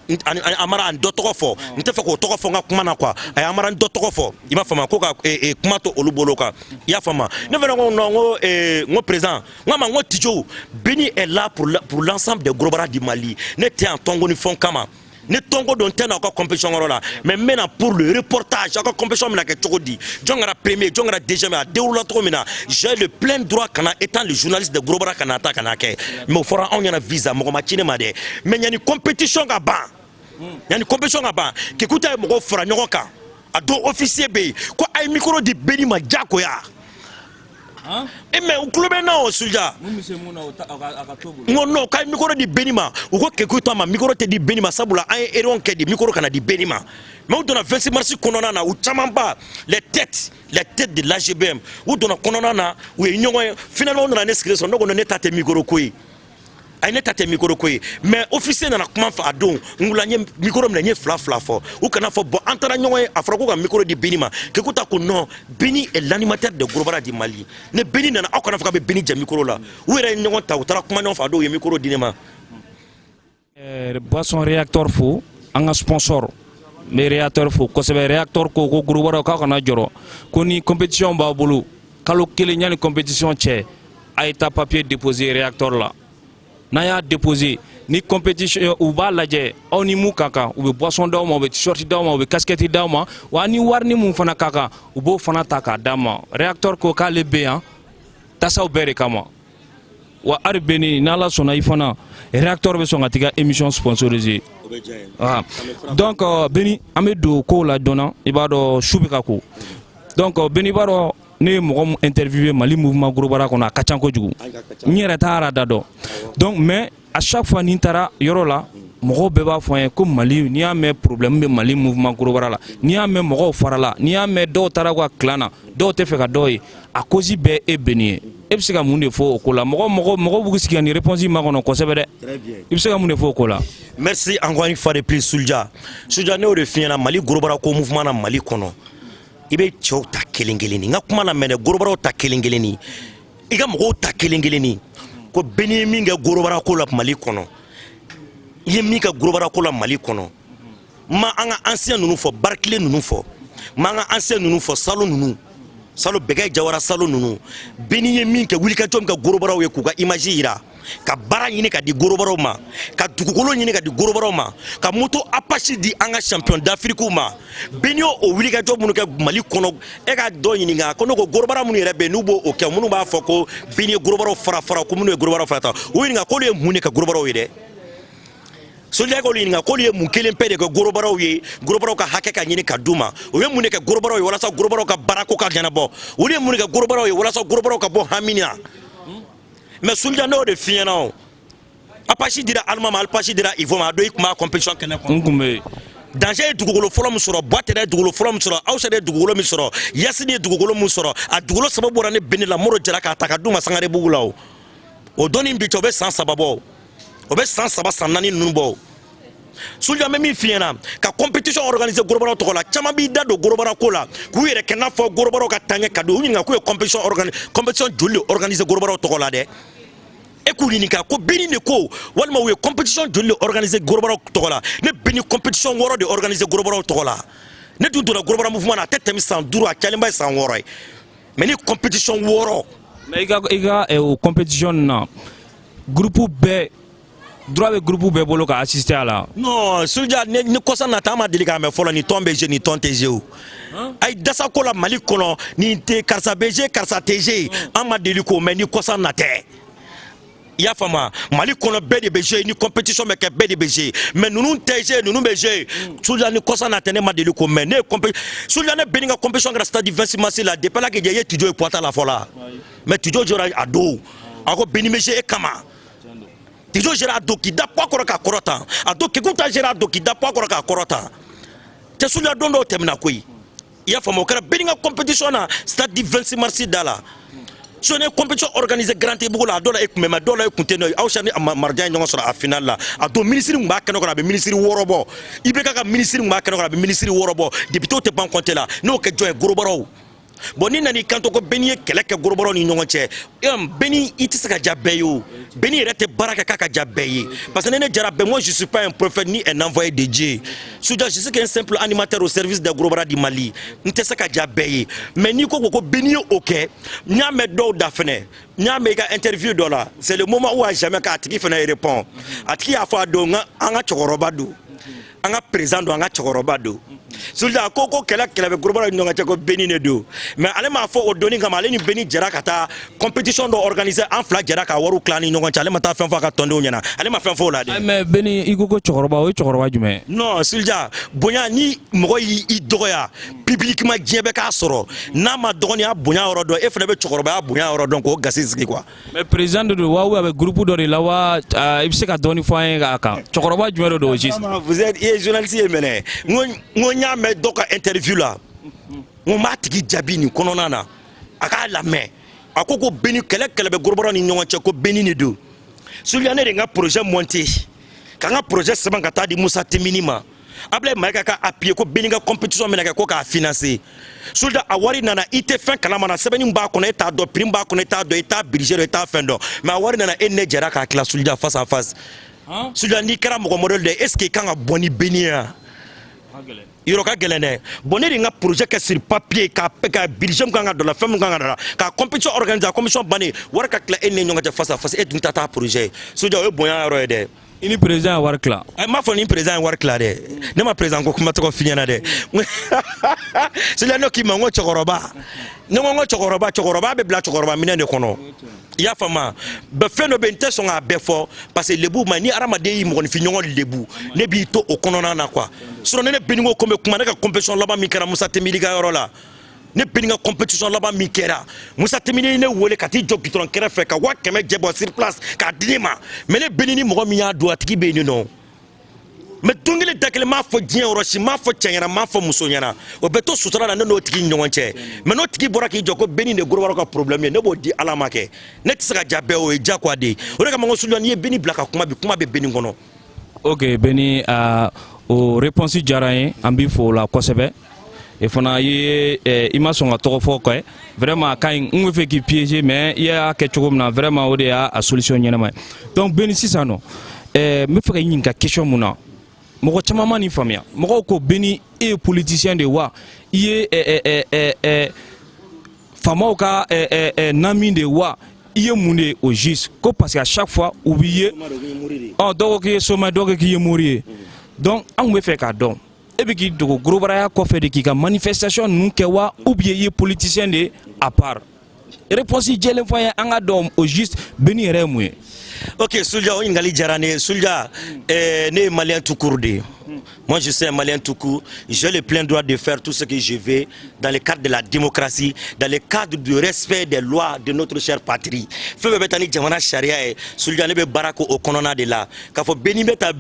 S3: an dɔ tɔgɔ fɔ n tɛ fɛ k'o tɔgɔ fɔ n ka kuma na quoi a ye Amara n dɔ tɔgɔ fɔ i m'a faamu ko ka kuma to olu bolo kan i y'a faamu ne fana ko non n ko président n k'a ma n ko Tidjo Beni est là pour l'ensemble des gorobara du Mali ne tɛ yan tɔnko ni fɛn kama ne tɔnko don tɛ na aw ka compétition yɔrɔ la mais n bɛna pour le reportage aw ka compétition bɛna kɛ cogo di jɔn kɛra premier jɔn kɛra deuxième a déroule cogo min na j'ai le plein droit kana étant le journaliste de gorobara kana ta kana kɛ mais o fɔra anw ɲɛna visa mɔgɔ ma ci ne ma dɛ mais ɲani compétition ka ban ɲani compétition ka ban k'Ekuta ye mɔgɔw fara ɲɔgɔn kan a don officier bɛ yen ko a ye micro di Beni ma diyagoya mais u tulo bɛ n na o Souldia n ko non k'a ye micro di Beni ma u ko k'Ekuta ma micro tɛ di Beni ma sabula an ye erreur kɛ di micro kana di Beni ma mais u donna 26 mars kɔnɔna na u caman ba les têtes de l'AGBM u donna kɔnɔna na u ye ɲɔgɔn ye finalement u nana ne sigilen sɔrɔ ne ko ne ta tɛ micro ko ye a ne ta tɛ micro ko ye mais officier nana kuma fɔ a don n wula n ye micro minɛ n ye fila fɔ u kana fɔ bon an taara ɲɔgɔn ye a fɔra ko ka micro di Beni ma k'Ekuta ko non Beni est l'animateur de gorobara du Mali ne Beni nana aw kana fɔ k'a bɛ Beni jɛ micro la u yɛrɛ ye ɲɔgɔn ta u taara kuma ɲɔgɔn fɛ a don u ye micro di ne ma
S2: boisson réacteur fo an ka sponsor mais réacteur fo kosɛbɛ réacteur ko gorobara k'a kana jɔrɔ ko ni compétition b'a bolo kalo kelen ɲani compétition cɛ a ye taa papier déposer réacteur la n'a y'a déposé ni compétition u b'a lajɛ aw ni mun ka kan u bɛ boisson d'aw ma u bɛ t-shirt d'aw ma u bɛ casquette d'aw ma wa ni wari ni mun fana ka kan u b'o fana ta k'a d'a ma réacteur ko k'ale bɛ yan tasaw bɛɛ de kama wa hali Beni n'Ala sɔnna i fana réacteur bɛ sɔn ka t'i ka émission sponsorisé donc Beni an bɛ don kow la joona i b'a dɔn su bɛ ka ko donc Beni i b'a dɔn ne ye mɔgɔ min interviewé Mali mouvement gorobara kɔnɔ a ka ca kojugu n yɛrɛ t'a rada dɔn donc mais à chaque fois ni n taara yɔrɔ la mɔgɔw bɛɛ b'a fɔ an ye ko Mali n'i y'a mɛn problème bɛ Mali mouvement gorobara la n'i y'a mɛn mɔgɔw farala n'i y'a mɛn dɔw taara ka clan na dɔw tɛ fɛ ka dɔw ye a cause bɛɛ e Beni ye e bɛ se ka mun de fɔ o ko la mɔgɔw b'u sigi ka nin réponse ma kɔnɔ kosɛbɛ dɛ i bɛ se ka mun de fɔ o ko la
S3: merci encore une fois de plus Souldia ne y'o de f'i ɲɛna Mali gorobara ko mouvement na Mali kɔnɔ i bɛ cɛw ta kelen kelen n ka kuma na mɛnɛ gorobaraw ta kelen kelen i ka mɔgɔw ta kelen kelen ko Beni ye min kɛ gorobara ko la Mali kɔnɔ i ye min kɛ gorobara ko la Mali kɔnɔ ma an ka ancien ninnu fɔ Barkile ninnu fɔ ma an ka ancien ninnu fɔ Salo Bɛgɛ Jawara Salo ninnu Beni ye min kɛ wulikajɔ min kɛ gorobaraw ye k'u ka image yira ka baara ɲini ka di gorobaraw ma ka dugukolo ɲini ka di gorobaraw ma ka moto Apache di an ka champion d'Afrique ma Beni y'o wulikajɔ minnu kɛ Mali kɔnɔ e ka dɔ ɲininka ko ne ko gorobara minnu yɛrɛ bɛ yen n'u b'o kɛ minnu b'a fɔ ko Beni ye gorobaraw fara ko minnu ye gorobaraw fara ta o ɲininka k'olu ye mun de kɛ gorobaraw ye dɛ Soulja ko ɲininka ko ye mun kelen pe de kɛ gorobaraw ye gorobaraw ka hakɛ ka ɲini ka d'u ma o ye mun de kɛ gorobaraw ye walasa gorobaraw ka baarako ka ɲɛnabɔ o de ye mun de kɛ gorobaraw ye walasa gorobaraw ka bɔ hami na mais Soulja n'o de f'i ɲɛna o Apache dira Alma ma Apache dira Ivo ma a dɔ i kun b'a compétition kɛnɛ kɔnɔ danger ye dugukolo fɔlɔ min sɔrɔ Boite yɛrɛ ye dugukolo fɔlɔ min sɔrɔ Awusɛ ye dugukolo min sɔrɔ Yasini ye dugukolo min sɔrɔ a dugukolo sababu bɔra ne Beni la Moro Jara k'a ta ka d'u ma Sangarebugu la o dɔnni bi cɛ o bɛ san 3 bɔ o bɛ san 3 san 4 ninnu bɔ Soulja bɛ min f'i ɲɛna ka compétition organiser gorobaraw tɔgɔ la caman b'i da don gorobara ko la k'u yɛrɛ kɛ n'a fɔ gorobaraw ka taaɲɛ ka don u ɲininka k'u ye compétition joli de organiser gorobaraw tɔgɔ la dɛ e k'u ɲininka ko Beni de ko walima u ye compétition joli de organiser gorobaraw tɔgɔ la ne Beni compétition 6 de organiser gorobaraw tɔgɔ la ne dun donna gorobara mouvement na a tɛ tɛmɛ san 5 a cayalenba ye san 6 ye mais ni compétition 6
S2: mais i ka o compétition na groupe bɛɛ droit bɛ groupe bɛɛ bolo ka assister a la
S3: non Soulja ni kɔsa nata an ma deli k'a mɛn fɔlɔ ni tɔn bɛ G ni tɔn tɛ G o ayi dasa ko la Mali kɔnɔ ni tɛ karisa bɛ G karisa tɛ G an ma deli k'o mɛn ni kɔsa natɛ i y'a faamu Mali kɔnɔ bɛɛ de bɛ G ni compétition bɛ kɛ bɛɛ de bɛ G mais ninnu tɛ G ninnu bɛ G Soulja ni kɔsa natɛ ne ma deli k'o mɛn ne ye Soulja ne Beni ka compétition kɛra stade 26 mars la depuis Ala k'i jɛ i ye Tijo ye Poita la fɔlɔ mais Tijo jɔra a don a ko Beni bɛ G e kama Tijo jɛra a don k'i da poids kɔrɔ k'a kɔrɔtan a don Kekuta jɛra a don k'i da poids kɔrɔ k'a kɔrɔtan tɛ Soulja don dɔw tɛmɛna koyi i y'a faamu o kɛra Beni ka compétition na stade 26 mars da la so ne compétition organisée Grand Tébégout la a dɔw la e kun bɛ mais dɔw la e kun tɛ n'o ye Awusɛ ni Marjan ye ɲɔgɔn sɔrɔ a finale la a don ministre kun b'a kɛnɛ kɔrɔ a bɛ ministre 6 bɔ IBK ka ministre kun b'a kɛnɛ kɔrɔ a bɛ ministre 6 bɔ député tɛ ban compté la n'o kɛ jɔn ye gorobaraw bon ni nani kanto ko Beni ye kɛlɛ kɛ gorobaraw ni ɲɔgɔn cɛ Beni i tɛ se ka ja bɛɛ ye o Beni yɛrɛ tɛ baara kɛ k'a ka ja bɛɛ ye parce que ne jara bɛɛ moi je suis pas un prophète ni un envoyé de Dieu Soulja je suis qu'un simple animateur au service des gorobara du Mali n tɛ se ka ja bɛɛ ye mais n'i ko ko Beni ye o kɛ n y'a mɛn dɔw da fɛnɛ n y'a mɛn i ka interview dɔ la c'est le moment où a jamais k'a tigi fɛnɛ répond a tigi y'a fɔ a don an ka cɛkɔrɔba don an ka président don an ka cɛkɔrɔba don Soulja ko kɛlɛ bɛ gorobaraw ni ɲɔgɔn cɛ ko Beni de don mais ale m'a fɔ o donni kama ale ni Beni jɛra ka taa compétition dɔ organiser an fila jɛra ka wariw tila ni ɲɔgɔn cɛ ale ma taa fɛn fɔ a ka tɔndenw ɲɛna ale ma fɛn fɔ o la dɛ
S2: mais Beni i ko cɛkɔrɔba o ye cɛkɔrɔba jumɛn
S3: non Soulja bonya ni mɔgɔ y'i dɔgɔya publiquement diɲɛ bɛ k'a sɔrɔ n'a ma dɔgɔninya bonya yɔrɔ dɔn e fana bɛ cɛkɔrɔbaya bonya yɔrɔ dɔn k'o gasi sigi quoi
S2: mais président de don wa ou a bɛ groupe dɔ de la wa i bɛ se ka dɔɔni fɔ an ye k'a kan cɛkɔrɔba jumɛn de don au juste
S3: vous êtes journaliste ye mɛnɛ n ko n y'a mɛn dɔ ka interview la n ko n b'a tigi jaabi nin kɔnɔna na a k'a lamɛn a ko Beni kɛlɛ bɛ gorobaraw ni ɲɔgɔn cɛ ko Beni de don Soulja ne de n ka projet monté ka n ka projet sɛbɛn ka taa di Musa Temini ma Ablaye Mayiga ka appuyer ko Beni ka compétition bɛna kɛ ko k'a financer Soulja a wari nana i tɛ fɛn kalama na sɛbɛnni b'a kɔnɔ e t'a dɔn prix b'a kɔnɔ e t'a dɔn i t'a budget dɔn i t'a fɛn dɔn mais a wari nana e ne jɛra k'a tila Soulja face à face Soulja n'i kɛra mɔgɔ modèle de est ce que i kan ka bɔ ni Beni ye yɔrɔ ka gɛlɛn dɛ bon ne de n ka projet kɛ sur papier ka budget min kan ka dɔ la fɛn min kan ka dɔ la ka compétition organiser a compétition bannen wari ka tila e ni ɲɔgɔn cɛ face à face e dun ta taa projet Soulja o ye bonya yɔrɔ ye dɛ
S2: i ni président ye wari tila
S3: n m'a fɔ ni président ye wari tila dɛ ne ma président ko kuma tɔgɔ f'i ɲɛna dɛ Soulja ne k'i ma n ko cɛkɔrɔba ne ko n ko cɛkɔrɔba bɛ bila cɛkɔrɔba minɛ de kɔnɔ i y'a faamu bɛɛ fɛn dɔ bɛ yen n tɛ sɔn k'a bɛɛ fɔ parce que lebu ma ni hadamaden y'i mɔgɔninfin ɲɔgɔn lebu ne b'i to o kɔnɔna na quoi sinon ne Beni ko n bɛ kuma ne ka compétition laban min kɛra Musa Temini ka yɔrɔ la ne Beni ka compétition laban min kɛra Musa Temini ye ne wele ka t'i jɔ goudron kɛrɛfɛ ka 500 jɛ bɔ sur place k'a di ne ma mais ne Beni ni mɔgɔ min y'a don a tigi bɛ yen nɔ mais don kelen da kelen m'a fɔ diɲɛ yɔrɔ si m'a fɔ cɛ ɲɛna m'a fɔ muso ɲɛna o bɛ to sutura la ne n'o tigi ni ɲɔgɔn cɛ mais n'o tigi bɔra k'i jɔ ko Beni de gorobaraw ka problème ye ne b'o di Ala ma kɛ ne tɛ se ka ja bɛɛ o ye diyagoya de ye o de kama n ko Soulja n'i ye Beni bila ka kuma bi kuma bɛ Beni kɔnɔ.
S2: ok Beni o réponse diyara n ye an b'i fo o la kosɛbɛ e fana ye i ma sɔn ka tɔgɔ fɔ kɛ vraiment a ka ɲi n bɛ fɛ k'i piéger mais i y'a kɛ cogo min na vraiment o de y'a solution ɲɛnama ye donc Beni sisan nɔ n bɛ fɛ ka i ɲininka question mun na mɔgɔ caman ma nin faamuya mɔgɔw ko Beni e ye politicien de wa i ye faamaw ka nami de wa i ye mun de ye au juste ko parce que à chaque fois u b'i ye dɔw ko k'i ye Soma dɔw ko k'i ye Mori ye donc an tun bɛ fɛ k'a dɔn e bɛ k'i dogo gorobaraya kɔfɛ de k'i ka manifestation ninnu kɛ wa ou bien i ye politicien de à part réponse jɛlen fɔ an ye an ka dɔn au juste Beni yɛrɛ ye mun ye.
S3: Ok, Soulja, on ingali jarane. Soulja, né malien tout court. Moi, je suis un malien tout court. J'ai le plein droit de faire tout ce que je veux dans le cadre de la démocratie, dans le cadre du respect des lois de notre chère patrie. Feu betani jamana sharia e Soulja ne be barako o konona de la. Ka fo benimeta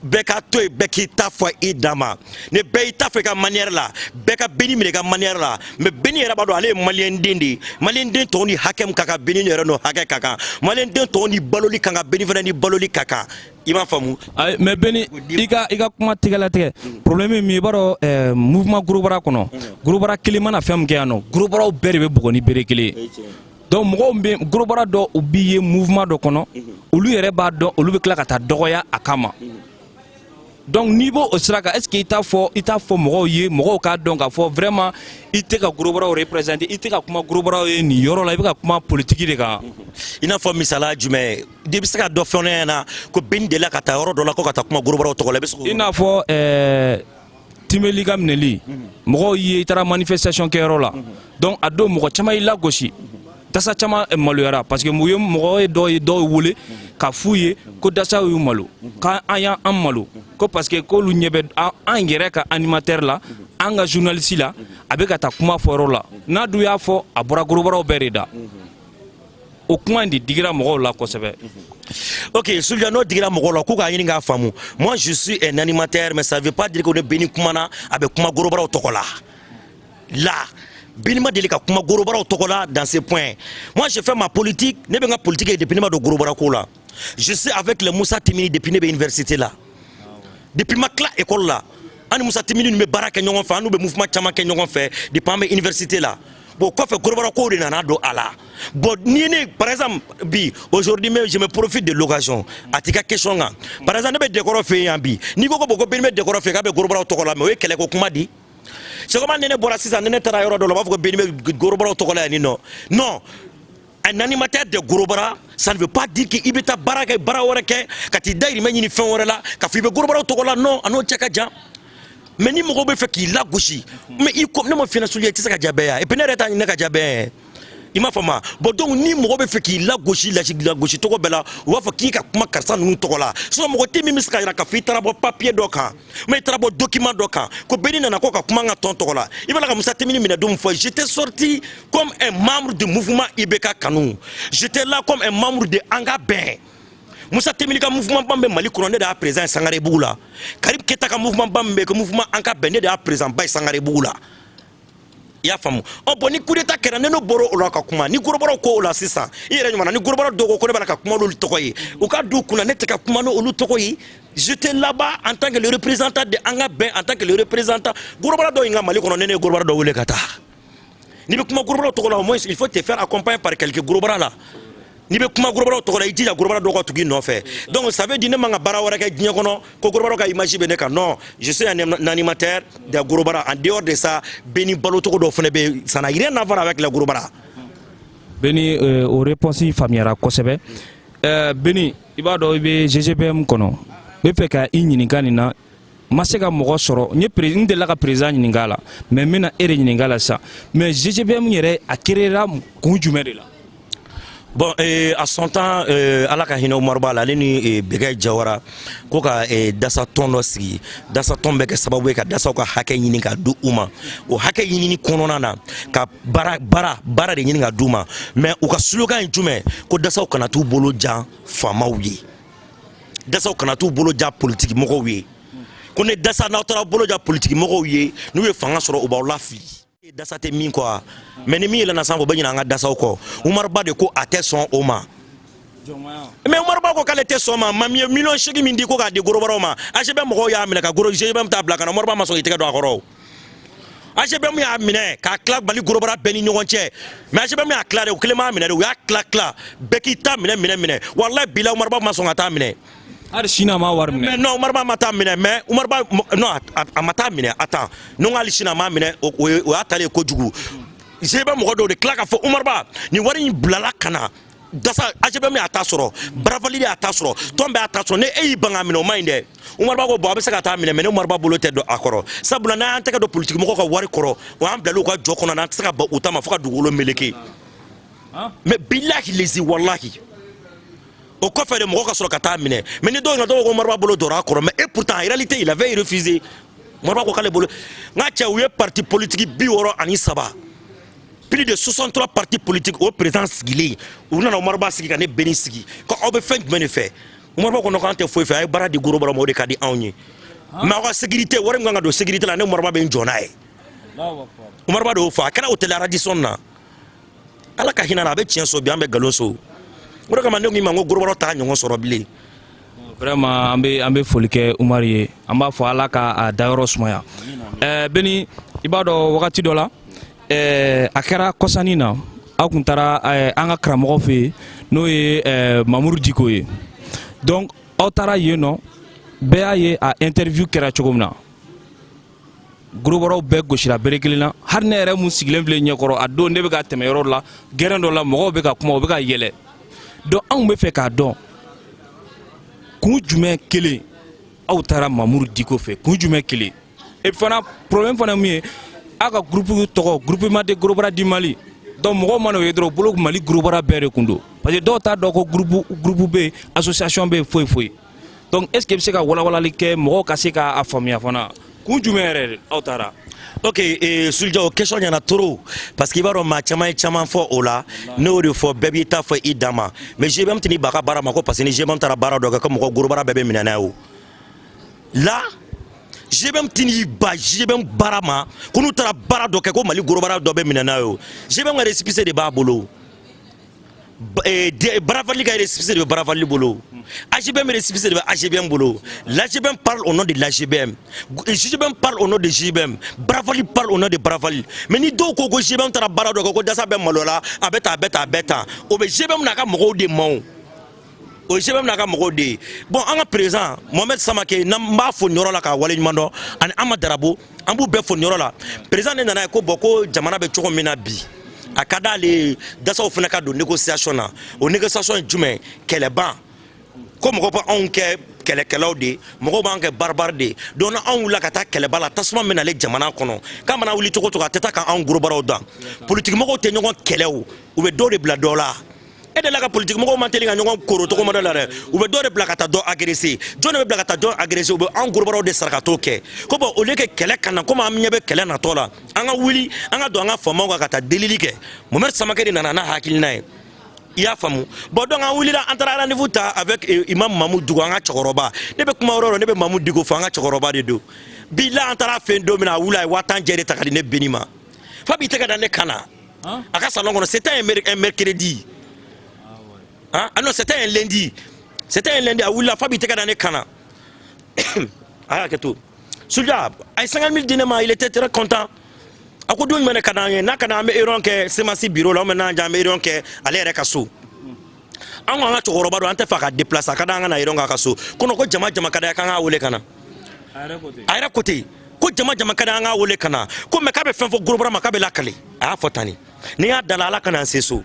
S3: beka to beki ta fo idama. Ne be ta fo ka manière là, beka benimere ka manière là. Mais beni era bado ale malien dindi. Malien den toni hakem kaka beni era no hake kaka. Malien den toni baloli kanga beni fana ni baloli kaka. Ima famu.
S2: Mais beni iga kuma tigala tigɛ problème mi baro mouvement groupera kono groupera kilimana fem ke ano groupera bɛɛ de bɛ bugɔ ni bere kelen donc mɔgɔw bɛ groupera dɔ u bi ye mouvement dɔ kɔnɔ olu yɛrɛ b'a dɔn olu bɛ tila ka taa dɔgɔya a kama donc n'i b'o sira kan est ce que i t'a fɔ mɔgɔw ye mɔgɔw k'a dɔn k'a fɔ vraiment i tɛ ka grouperaw représenter i tɛ ka kuma grouperaw ye nin yɔrɔ la i bɛ ka kuma politique de kan
S3: i n'a fɔ misala jumɛn de bɛ se ka dɔ fɛn ne ɲɛna ko beni delila ka taa yɔrɔ dɔ la ko ka taa kuma grouperaw tɔgɔ la i bɛ se k'o i n'a
S2: fɔ Timbeli ka minɛli mɔgɔw ye i taara manifestation kɛyɔrɔ la donc a don mɔgɔ caman y'i lagosi dasa caman maloyara parce que mɔgɔ ye dɔw wele ka f'u ye ko dasa y'u malo k'an y'an malo ko parce que k'olu ɲɛ bɛ an yɛrɛ ka animateur la an ka journaliste la a bɛ ka taa kuma fɔ yɔrɔ la n'a dun y'a fɔ a bɔra gorobaraw bɛɛ de da o kuma in de digira mɔgɔw la kosɛbɛ.
S3: Ok, Soulja no digira mɔgɔw la k'u k'a ɲini k'a faamu. Moi je suis un animateur mais ça veut pas dire que ne beni kumana a bɛ kuma gorobaraw tɔgɔ la. Là Beni ma deli ka kuma gorobaraw tɔgɔ la dans ce point. Moi je fais ma politique, ne bɛ n ka politique ye depuis ne ma don gorobara ko la. Je suis avec le Moussa Timini depuis ne bɛ université la. Depuis ma classe école la. Ani Moussa Timini bɛ baara kɛ ɲɔgɔn fɛ, an n'u bɛ mouvement caman kɛ ɲɔgɔn fɛ depuis an bɛ université la. Bon, kɔfɛ gorobara ko de nana don a la. Bon, ni ne par exemple bi aujourd'hui même je me profite de l'occasion a ti ka question kan. Par exemple ne bɛ décor fɛ yan bi. Ni ko ko Beni bɛ décor fɛ k'a bɛ gorobaraw tɔgɔ la mais o ye kɛlɛ ko kuma di. C'est comme Nene bɔra sisan Nene taara yɔrɔ dɔ la u b'a fɔ ko Beni bɛ gorobaraw tɔgɔ la yan nin nɔ. Non. Un animateur de gorobara ça ne veut pas dire qu'il bɛ taa baara kɛ baara wɛrɛ kɛ ka t'i dayirimɛ ɲini fɛn wɛrɛ la ka fɔ i bɛ gorobaraw tɔgɔ la non a n'o cɛ ka jan. Mais ni mɔgɔw bɛ fɛ k'i lagosi mais i ko ne ma fina Soulja i tɛ se ka diya bɛɛ ye et puis ne yɛrɛ t'a ɲini ne ka diya bɛɛ ye i m'a faamu bon donc ni mɔgɔ bɛ fɛ k'i lagosi tɔgɔ bɛɛ la u b'a fɔ k'i ka kuma karisa ninnu tɔgɔ la sinon mɔgɔ tɛ min bɛ se ka jira k'a fɔ i taara bɔ papier dɔ kan mais i taara bɔ document dɔ kan ko Beni nana ko ka kuma an ka tɔn tɔgɔ la i b'a la ka Moussa Timini minɛ don min fɔ j'étais sorti comme un membre du mouvement IBK Kanu j'étais là comme un membre de Anga Bɛn Moussa Timini ka mouvement ban bɛ Mali kɔnɔ ne de y'a président Sangarebugu la Karib Keita ka mouvement ban bɛ ko mouvement Anga Bɛn ne de y'a président ba Sangarebugu la i y'a faamu ɔ bon ni coup d'état kɛra ne bɔra o la ka kuma ni gorobaraw ko o la sisan i yɛrɛ ɲuman na ni gorobaraw dɔw ko ne b'a la ka kuma n'olu tɔgɔ ye u ka d'u kunna ne tɛ ka kuma n'olu tɔgɔ ye j'étais là-bas en tant que le représentant de Anga Bɛn en tant que le représentant gorobara dɔw ye n ka Mali kɔnɔ ne ye gorobara dɔ wele ka taa n'i bɛ kuma gorobaraw tɔgɔ la au moins il faut te faire accompagner par quelques gorobara la n'i bɛ kuma gorobaraw tɔgɔ la i jija gorobara dɔw ka tugu i nɔfɛ donc ça veut dire ne man ka baara wɛrɛ kɛ diɲɛ kɔnɔ ko gorobaraw ka image bɛ ne kan non je suis un animateur de gorobara en dehors de ça Beni balo tɔgɔ dɔw fana bɛ yen ça n'a rien à voir avec la gorobara.
S2: Beni o réponse faamuyara kosɛbɛ Beni i b'a dɔn i bɛ GGBM kɔnɔ n bɛ fɛ ka i ɲininka nin na ma se ka mɔgɔ sɔrɔ n delila ka président ɲininka a la mais n bɛna e de ɲininka a la sisan mais GGBM yɛrɛ a créera kun jumɛn de la.
S3: Bon, à son temps, ala ka hinɛ Umaru Ba la ale ni Bɛkɛ Jawara ko ka dasa tɔn dɔ sigi dasa tɔn bɛ kɛ sababu ye ka dasaw ka hakɛ ɲini ka di u ma o hakɛ ɲinini kɔnɔna na ka baara de ɲini ka di u ma mais u ka slogan ye jumɛn ko dasaw kana t'u bolo jan faamaw ye dasaw kana t'u bolo jan politique mɔgɔw ye ko ne dasa n'aw taara bolo jan politique mɔgɔw ye n'u ye fanga sɔrɔ u b'aw lafili dasa tɛ min kɔ mais ni min yɛlɛnna sanfɛ o bɛ ɲinɛ an ka dasaw kɔ Umaru Ba de ko a tɛ sɔn o ma mais Umaru Ba ko k'ale tɛ sɔn ma miliyɔn 8 min di ko k'a di gorobaraw ma AGBM mɔgɔw y'a minɛ ka GGBM t'a bila ka na Umaru Ba ma sɔn k'i tɛgɛ don a kɔrɔ AGBM y'a minɛ k'a tila Mali gorobara bɛɛ ni ɲɔgɔn cɛ mais AGBM y'a tila dɛ u kelen m'a minɛ dɛ u y'a tila bɛɛ k'i ta minɛ walahi bila Umaru Ba ma sɔn ka taa minɛ
S2: hali sini a ma wari minɛ
S3: non Umaru Ba ma taa minɛ mais Umaru Ba non a ma taa minɛ attends non hali sini a ma minɛ o y'a talen kojugu GGBM mɔgɔ dɔw de tila k'a fɔ Umaru Ba nin wari in bilala ka na dasa AGBM y'a ta sɔrɔ Baravalide y'a ta sɔrɔ tɔn bɛɛ y'a ta sɔrɔ ne e y'i ban k'a minɛ o ma ɲi dɛ Umaru Ba ko bon a bɛ se ka taa minɛ mais ne Umaru Ba bolo tɛ don a kɔrɔ sabula n'an y'an tɛgɛ don politique mɔgɔw ka wari kɔrɔ o y'an bilala u ka jɔ kɔnɔ n'an tɛ se ka ban u ta ma fo ka dugukolo meleke mais bilahi lezi walahi au coffre de Moroka sur le Katamine. Mais nous donnons Marba Bolo d'Orakor, mais pourtant, en réalité, il avait refusé. Marba Kokale Bolo. Nacha, oui, parti politique, Bioro, Anisaba. Plus de 63 partis politiques au présent Sigili. Ou non, Marba Sigi, Béni Sigi. Quand on veut faire du fait. Marba Konokante faut faire, Bara de Goro Mode Kadi Auni. Mais la sécurité, on a de sécurité, la Marba Ben Jonai. Marba de Ofa, Kana Hotel Radisson. Ala Kahina, avec Tien Sobian, Galoso.
S2: Vraiment an bɛ foli kɛ Umaru ye an b'a fɔ Ala ka a dayɔrɔ sumaya Beni i b'a dɔn wagati dɔ la a kɛra kɔsani na aw kun taara an ka karamɔgɔ fɛ yen n'o ye Mamoudou Diko ye donc aw taara yen nɔ bɛɛ y'a ye a interview kɛra cogo min na gorobaraw bɛɛ gosira bere kelen na hali ne yɛrɛ mun sigilen filɛ ɲɛkɔrɔ a don ne bɛ ka tɛmɛ yɔrɔ la gɛrɛn dɔ la mɔgɔw bɛ ka kuma u bɛ ka yɛlɛ donc anw bɛ fɛ k'a dɔn kun jumɛn kelen aw taara Mamoudou Diko fɛ kun jumɛn kelen et fana problème fana min ye aw ka groupe tɔgɔ groupement de gorobara du Mali donc mɔgɔw mana o ye dɔrɔn bolo Mali gorobara bɛɛ de kun don parce que dɔw t'a dɔn ko groupe bɛ yen association bɛ yen foyi foyi donc est ce que i bɛ se ka walawalali kɛ mɔgɔw ka se k'a faamuya fana kun jumɛn yɛrɛ aw taara.
S3: Ok, Soulja, question il y en a trop parce qu'il va y avoir chaman fort au là, nous de fort baby ta fort idama, mais j'ai même tenu bara bara mako parce que j'ai même tara bara donc comme gros bara bébé minanao. Là, j'ai même tenu j'ai même barama, qu'on nous tara bara donc comme mali gros bara bébé minanao. J'ai même récipicé de babolo. Baravali a récipicé de Baravali Bolo. AGBM récipicé de AGBM Bolo. L'AGBM parle au nom de l'AGBM. JGBM parle au nom de JGBM. Baravali parle au nom de Baravali. Mais ni do ko JGBM tara barado ko dasa bem malola abeta. O be JGBM naka mogo de mon. O JGBM naka mogo de. Bon en présent Mohamed Samake na mba fo nyoro la ka wale nyumando an amadarabo ambu be fo nyoro la. Présent nana ko boko jamana be choko mina bi. A kada le dasa ofuna ka do négociation na o négociation jume kele ban ko moko pa on ke kele kelaw de moko ban ke barbar de don on la kata kele bala tasma mena le jamana kono kama na wuli to teta kan on gros baraw dan politique moko te nyon kelew ou be do de bla dollar et de la politique moko manteli nga nyon koro to ko madala ou be do de bla kata do agresser jone be bla kata do agresser ou be on gros baraw de sarkato ke ko bo o le ke kele kan ko ma amnya be kele na tola anga wuli anga do anga fama ko kata delili ke Mohamed Samake de nana hakil nay iya famu bon donc an wuli la antara rendez-vous ta avec imam Mamoudou Diko anga chokoroba ne be kuma roro ne be Mamoudou Diko fa anga chokoroba de do bila antara fen do mina wula watan jere takadi ne benima fa bi tega dans ne kana aka salon kono c'était un mercredi ah non c'était un lundi a wula fa bi tega dans ne kana aya keto Soulja ay 50 000 dinema il était très content ako dun mena kadanye na kana me eron ke semasi bureau la mena ja me eron ke ale re kaso an nga chokoroba do ante fa ka déplacer kada nga na eron ka kaso kono ko jama kada ka nga wole kana ayra côté ko jama kada nga wole kana ko me ka be fenfo gorobara maka be lakale a fotani ni ya dalala kana seso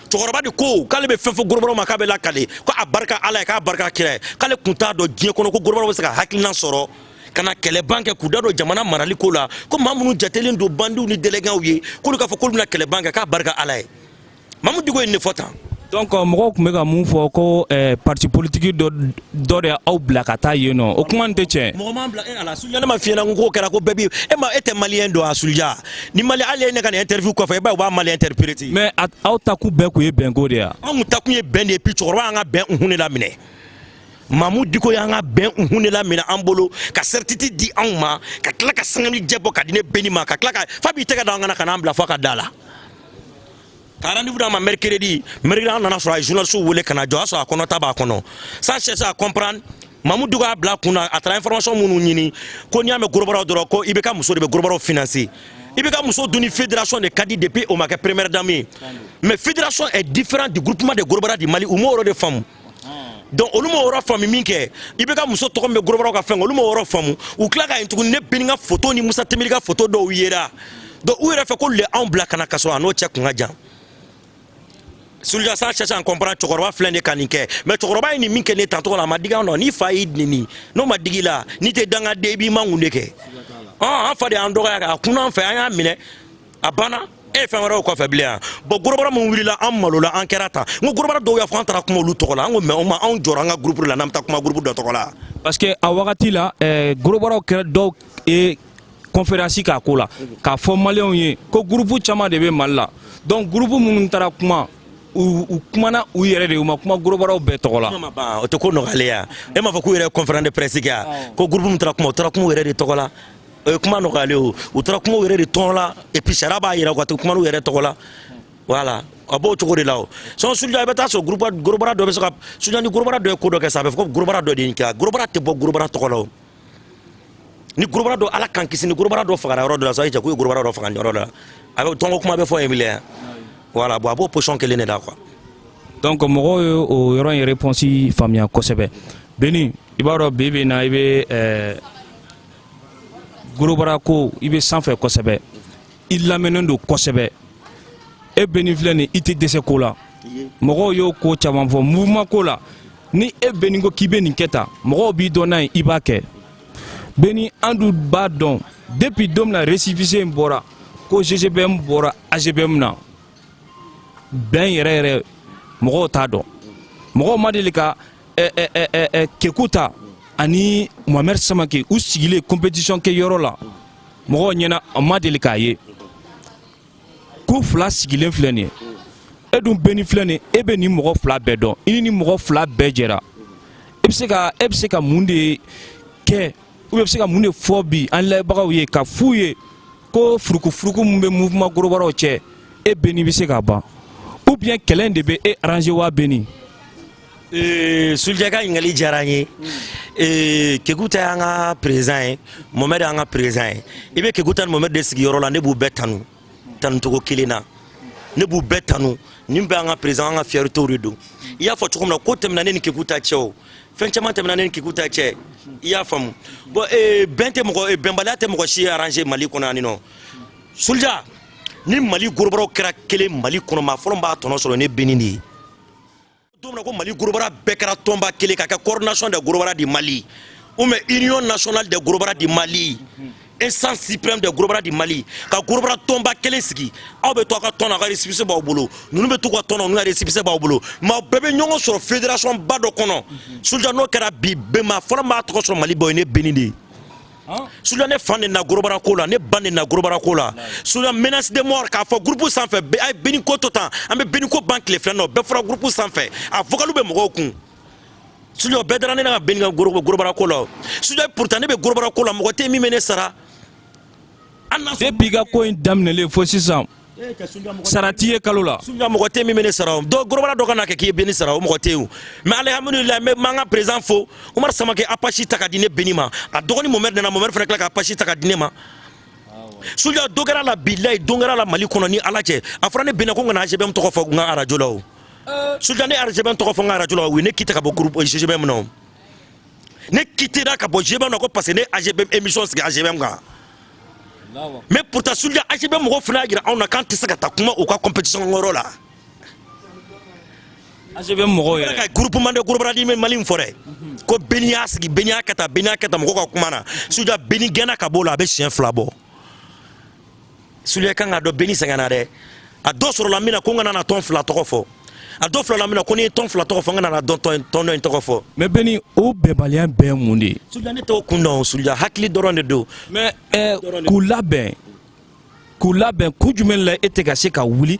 S3: chokoroba de ko kale be fenfo gorobara maka be lakale ko abarka ala ka barka kire kale kunta do dien kono ko gorobara be ka hakilina soro kana kele banque kuda do jamana marali ko la ko mamunu jatelen do bandu ni déléguant ye ko ka fo ko na kele banque ka barka ala e Mamoudou Diko ne fota
S2: donc mɔgɔw kun bɛ ka mun fɔ ko parti politique dɔ de aw bila ka taa yen nɔ o kuma nin tɛ tiɲɛ
S3: mɔgɔ m'an bila ala Soulja ne ma fiɲɛ na ko kɛra ko bɛɛ bi e tɛ malien do a Soulja ni mali ale ne ka interview kɔfɛ e ba u b'a malien interpréter
S2: mais aw ta kun bɛɛ kun ye bɛnko de ya
S3: anw ta kun ye bɛn de ye puis cɛkɔrɔba an ka bɛn hunne la minɛ Mamoudou Diko y'an ka bɛn hunne la minɛ an bolo ka certitude di anw ma ka tila ka sangani jɛ bɔ ka di ne bɛnni ma ka tila ka fa b'i tɛgɛ da an kana ka n'an bila fɔ ka da la ka rendez-vous d'an ma mercredi an nana sɔrɔ a ye journaliste wele ka na jɔ a sɔrɔ a kɔnɔ ta b'a kɔnɔ sans chercher à comprendre Mamoudou Diko y'a bila kunna a taara information minnu ɲini ko n'i y'a mɛn gorobaraw dɔrɔn ko i bɛ ka muso de bɛ gorobaraw financer i bɛ ka muso dun ni fédération de ka di depuis o ma kɛ première dame ye mais fédération est différent du groupement de gorobara du Mali u m'o yɔrɔ de faamu donc olu m'o yɔrɔ faamu min kɛ i bɛ ka muso tɔgɔ min bɛ gorobaraw ka fɛn olu m'o yɔrɔ faamu u tila ka yen tuguni ne bɛɛ ni ka photo ni Musa Temeli ka photo dɔw yera donc u yɛrɛ fɛ ko le anw bila ka na ka sɔrɔ a n'o cɛ kun ka jan Soulja sans chercher à comprendre cɛkɔrɔba filɛ de ka nin kɛ mais cɛkɔrɔba ye nin min kɛ ne tantogo la a ma digi an nɔ ni fa y'i neni n'o ma digi la n'i tɛ dangaden i b'i mangun de kɛ an fa de y'an dɔgɔya a kunna an fɛ an y'a minɛ a banna e fɛn wɛrɛ o kɔfɛ bilen bon gorobara mun wulila an malola an kɛra tan n ko gorobara dɔw y'a fɔ an taara kuma olu tɔgɔ la an ko mais o ma anw jɔra an ka groupe la n'an bɛ taa kuma groupe dɔ tɔgɔ la
S2: parce que a wagati la gorobaraw kɛra dɔw ye conférence k'a ko la k'a fɔ maliyɛnw ye ko groupe caman de bɛ Mali la donc groupe minnu taara kuma u kumana u yɛrɛ de u ma kuma gorobaraw bɛɛ tɔgɔ la
S3: o tɛ ko nɔgɔyalen ya e m'a fɔ k'u yɛrɛ conférence de presse kɛ yan ko groupe min taara kuma u taara kuma u yɛrɛ de tɔgɔ la kuma nɔgɔyalen o u taara kuma u yɛrɛ de tɔn la et puis sariya b'a yira ka kuma u yɛrɛ tɔgɔ la voilà a b'o cogo de la o sɔn Sunjata i bɛ taa sɔrɔ gorobara dɔ bɛ se ka Sunjata ni gorobara dɔ ye ko dɔ kɛ sa a bɛ fɔ ko gorobara dɔ de ye nin kɛ gorobara tɛ bɔ gorobara tɔgɔ la o ni gorobara dɔ ala kan kisi ni gorobara dɔ fagara yɔrɔ dɔ la sa i cɛ k'u ye gorobara dɔ faga nin yɔrɔ la a bɛ tɔnko kuma bɛ fɔ yen bilen voilà bon a b'o position kelen de la quoi
S2: donc mɔgɔw ye o yɔrɔ in réponse faamuya kosɛbɛ Beni i b'a dɔn bi bi in na i bɛ gorobara ko i bɛ sanfɛ kosɛbɛ i lamɛnnen don kosɛbɛ e Beni filɛ nin i tɛ dɛsɛ ko la mɔgɔw y'o ko caman fɔ mouvement ko la ni e Beni ko k'i bɛ nin kɛ tan mɔgɔw b'i dɔn n'a ye i b'a kɛ Beni an dun b'a dɔn depuis don min na récépissé in bɔra ko GGBM bɔra AGBM na bɛn yɛrɛ yɛrɛ mɔgɔw t'a dɔn mɔgɔw ma deli ka Kekuta ani Mohamed Samake u sigilen compétition kɛ yɔrɔ la mɔgɔw ɲɛna a ma deli k'a ye ko fila sigilen filɛ nin ye e dun Beni filɛ nin e bɛ nin mɔgɔ fila bɛɛ dɔn i ni mɔgɔ fila bɛɛ jɛra e bɛ se ka mun de kɛ ou bien bɛ se ka mun de fɔ bi an layɛbagaw ye ka f'u ye ko furukufuruku mun bɛ mouvement gorobaraw cɛ e Beni bɛ se ka ban ou bien kɛlɛ de bɛ e arrangé wa Beni
S3: Sunjata ka ɲininkali diyara n ye Kekuta y'an ka président ye Mohamed y'an ka président ye i bɛ Kekuta ni Mohamed de sigiyɔrɔ la ne b'u bɛɛ tanu cogo kelen na ne b'u bɛɛ tanu nin bɛ an ka président an ka fierté de don i y'a fɔ cogo min na ko tɛmɛna ne ni Kekuta cɛ o fɛn caman tɛmɛna ne ni Kekuta cɛ i y'a faamu bon bɛnbaliya tɛ mɔgɔ si arrangé Mali kɔnɔ yan nɔ Sunjata ni Mali gorobaraw kɛra kelen Mali kɔnɔ maa fɔlɔ b'a tɔnɔ sɔrɔ ne Beni de ye don min na ko Mali gorobara bɛɛ kɛra tɔnba kelen ka kɛ coordination des gorobara du Mali ou bien union nationale des gorobara du Mali instance suprême des gorobara du Mali ka gorobara tɔnba kelen sigi aw bɛ to a ka tɔn na a ka récépissé b'aw bolo ninnu bɛ to ka tɔn na ninnu ka récépissé b'aw bolo mais aw bɛɛ bɛ ɲɔgɔn sɔrɔ fédération ba dɔ kɔnɔ Sunjata n'o kɛra bi maa fɔlɔ b'a tɔgɔ sɔrɔ Mali bɔ ye ne Beni de ye Sunjata ne fan de na gorobara ko la ne ban de na gorobara ko la Sunjata menace de mort k'a fɔ groupe sanfɛ a ye Beni ko to tan an bɛ Beni ko ban tile fila na o bɛɛ fɔra groupe sanfɛ a vocalu bɛ mɔgɔw kun Sunjata bɛɛ dara ne na ka Beni ka gorobara ko la Sunjata pourtant ne bɛ gorobara ko la mɔgɔ tɛ min bɛ ne sara
S2: depuis ka ko in daminɛlen fo sisan sara t'i ye kalo la
S3: Sunjata mɔgɔ tɛ min bɛ ne sara o gorobara dɔ ka na kɛ k'i ye Beni sara o mɔgɔ tɛ yen mais alhamdulilayi n bɛ n ka président fo Umaru Samake Apache ta ka di ne Beni ma a dɔgɔnin Mohamed nana Mohamed fana tila ka Apache ta ka di ne ma Sunjata dɔ kɛra la bilayi don kɛra la Mali kɔnɔ ni Ala cɛ a fɔra ne Beni ko n kana AGBM tɔgɔ fɔ n ka radio la o Sunjata ne AGBM tɔgɔ fɔ n ka radio la o u ye ne quitté ka bɔ groupe GGBM na o ne quitté ka bɔ GGBM na ko parce que ne AGBM émission sigi AGBM kan mais pourtant Sunjata AGBM mɔgɔw fana y'a jira anw na k'an tɛ se ka taa kuma u ka compétition yɔrɔ la
S2: AGBM mɔgɔw yɛrɛ
S3: ka groupement de gorobara di Mali in fɔ dɛ ko Beni y'a sigi Beni y'a kɛ tan mɔgɔw ka kuma na Sunjata Beni gɛnna ka bɔ o la a bɛ siɲɛ fila bɔ Sunjata kan ka dɔn Beni sɛgɛnna dɛ a dɔ sɔrɔla min na ko n kana na tɔn fila tɔgɔ fɔ a dɔ filala min na ko n'i ye tɔn fila tɔgɔ fɔ n kana na dɔn tɔn dɔ in tɔgɔ fɔ
S2: mais Beni o bɛnbaliya bɛɛ ye mun de ye
S3: Sunjata ne t'o kun dɔn Sunjata hakili dɔrɔn de don
S2: mais k'u labɛn ku jumɛn la e tɛ ka se ka wuli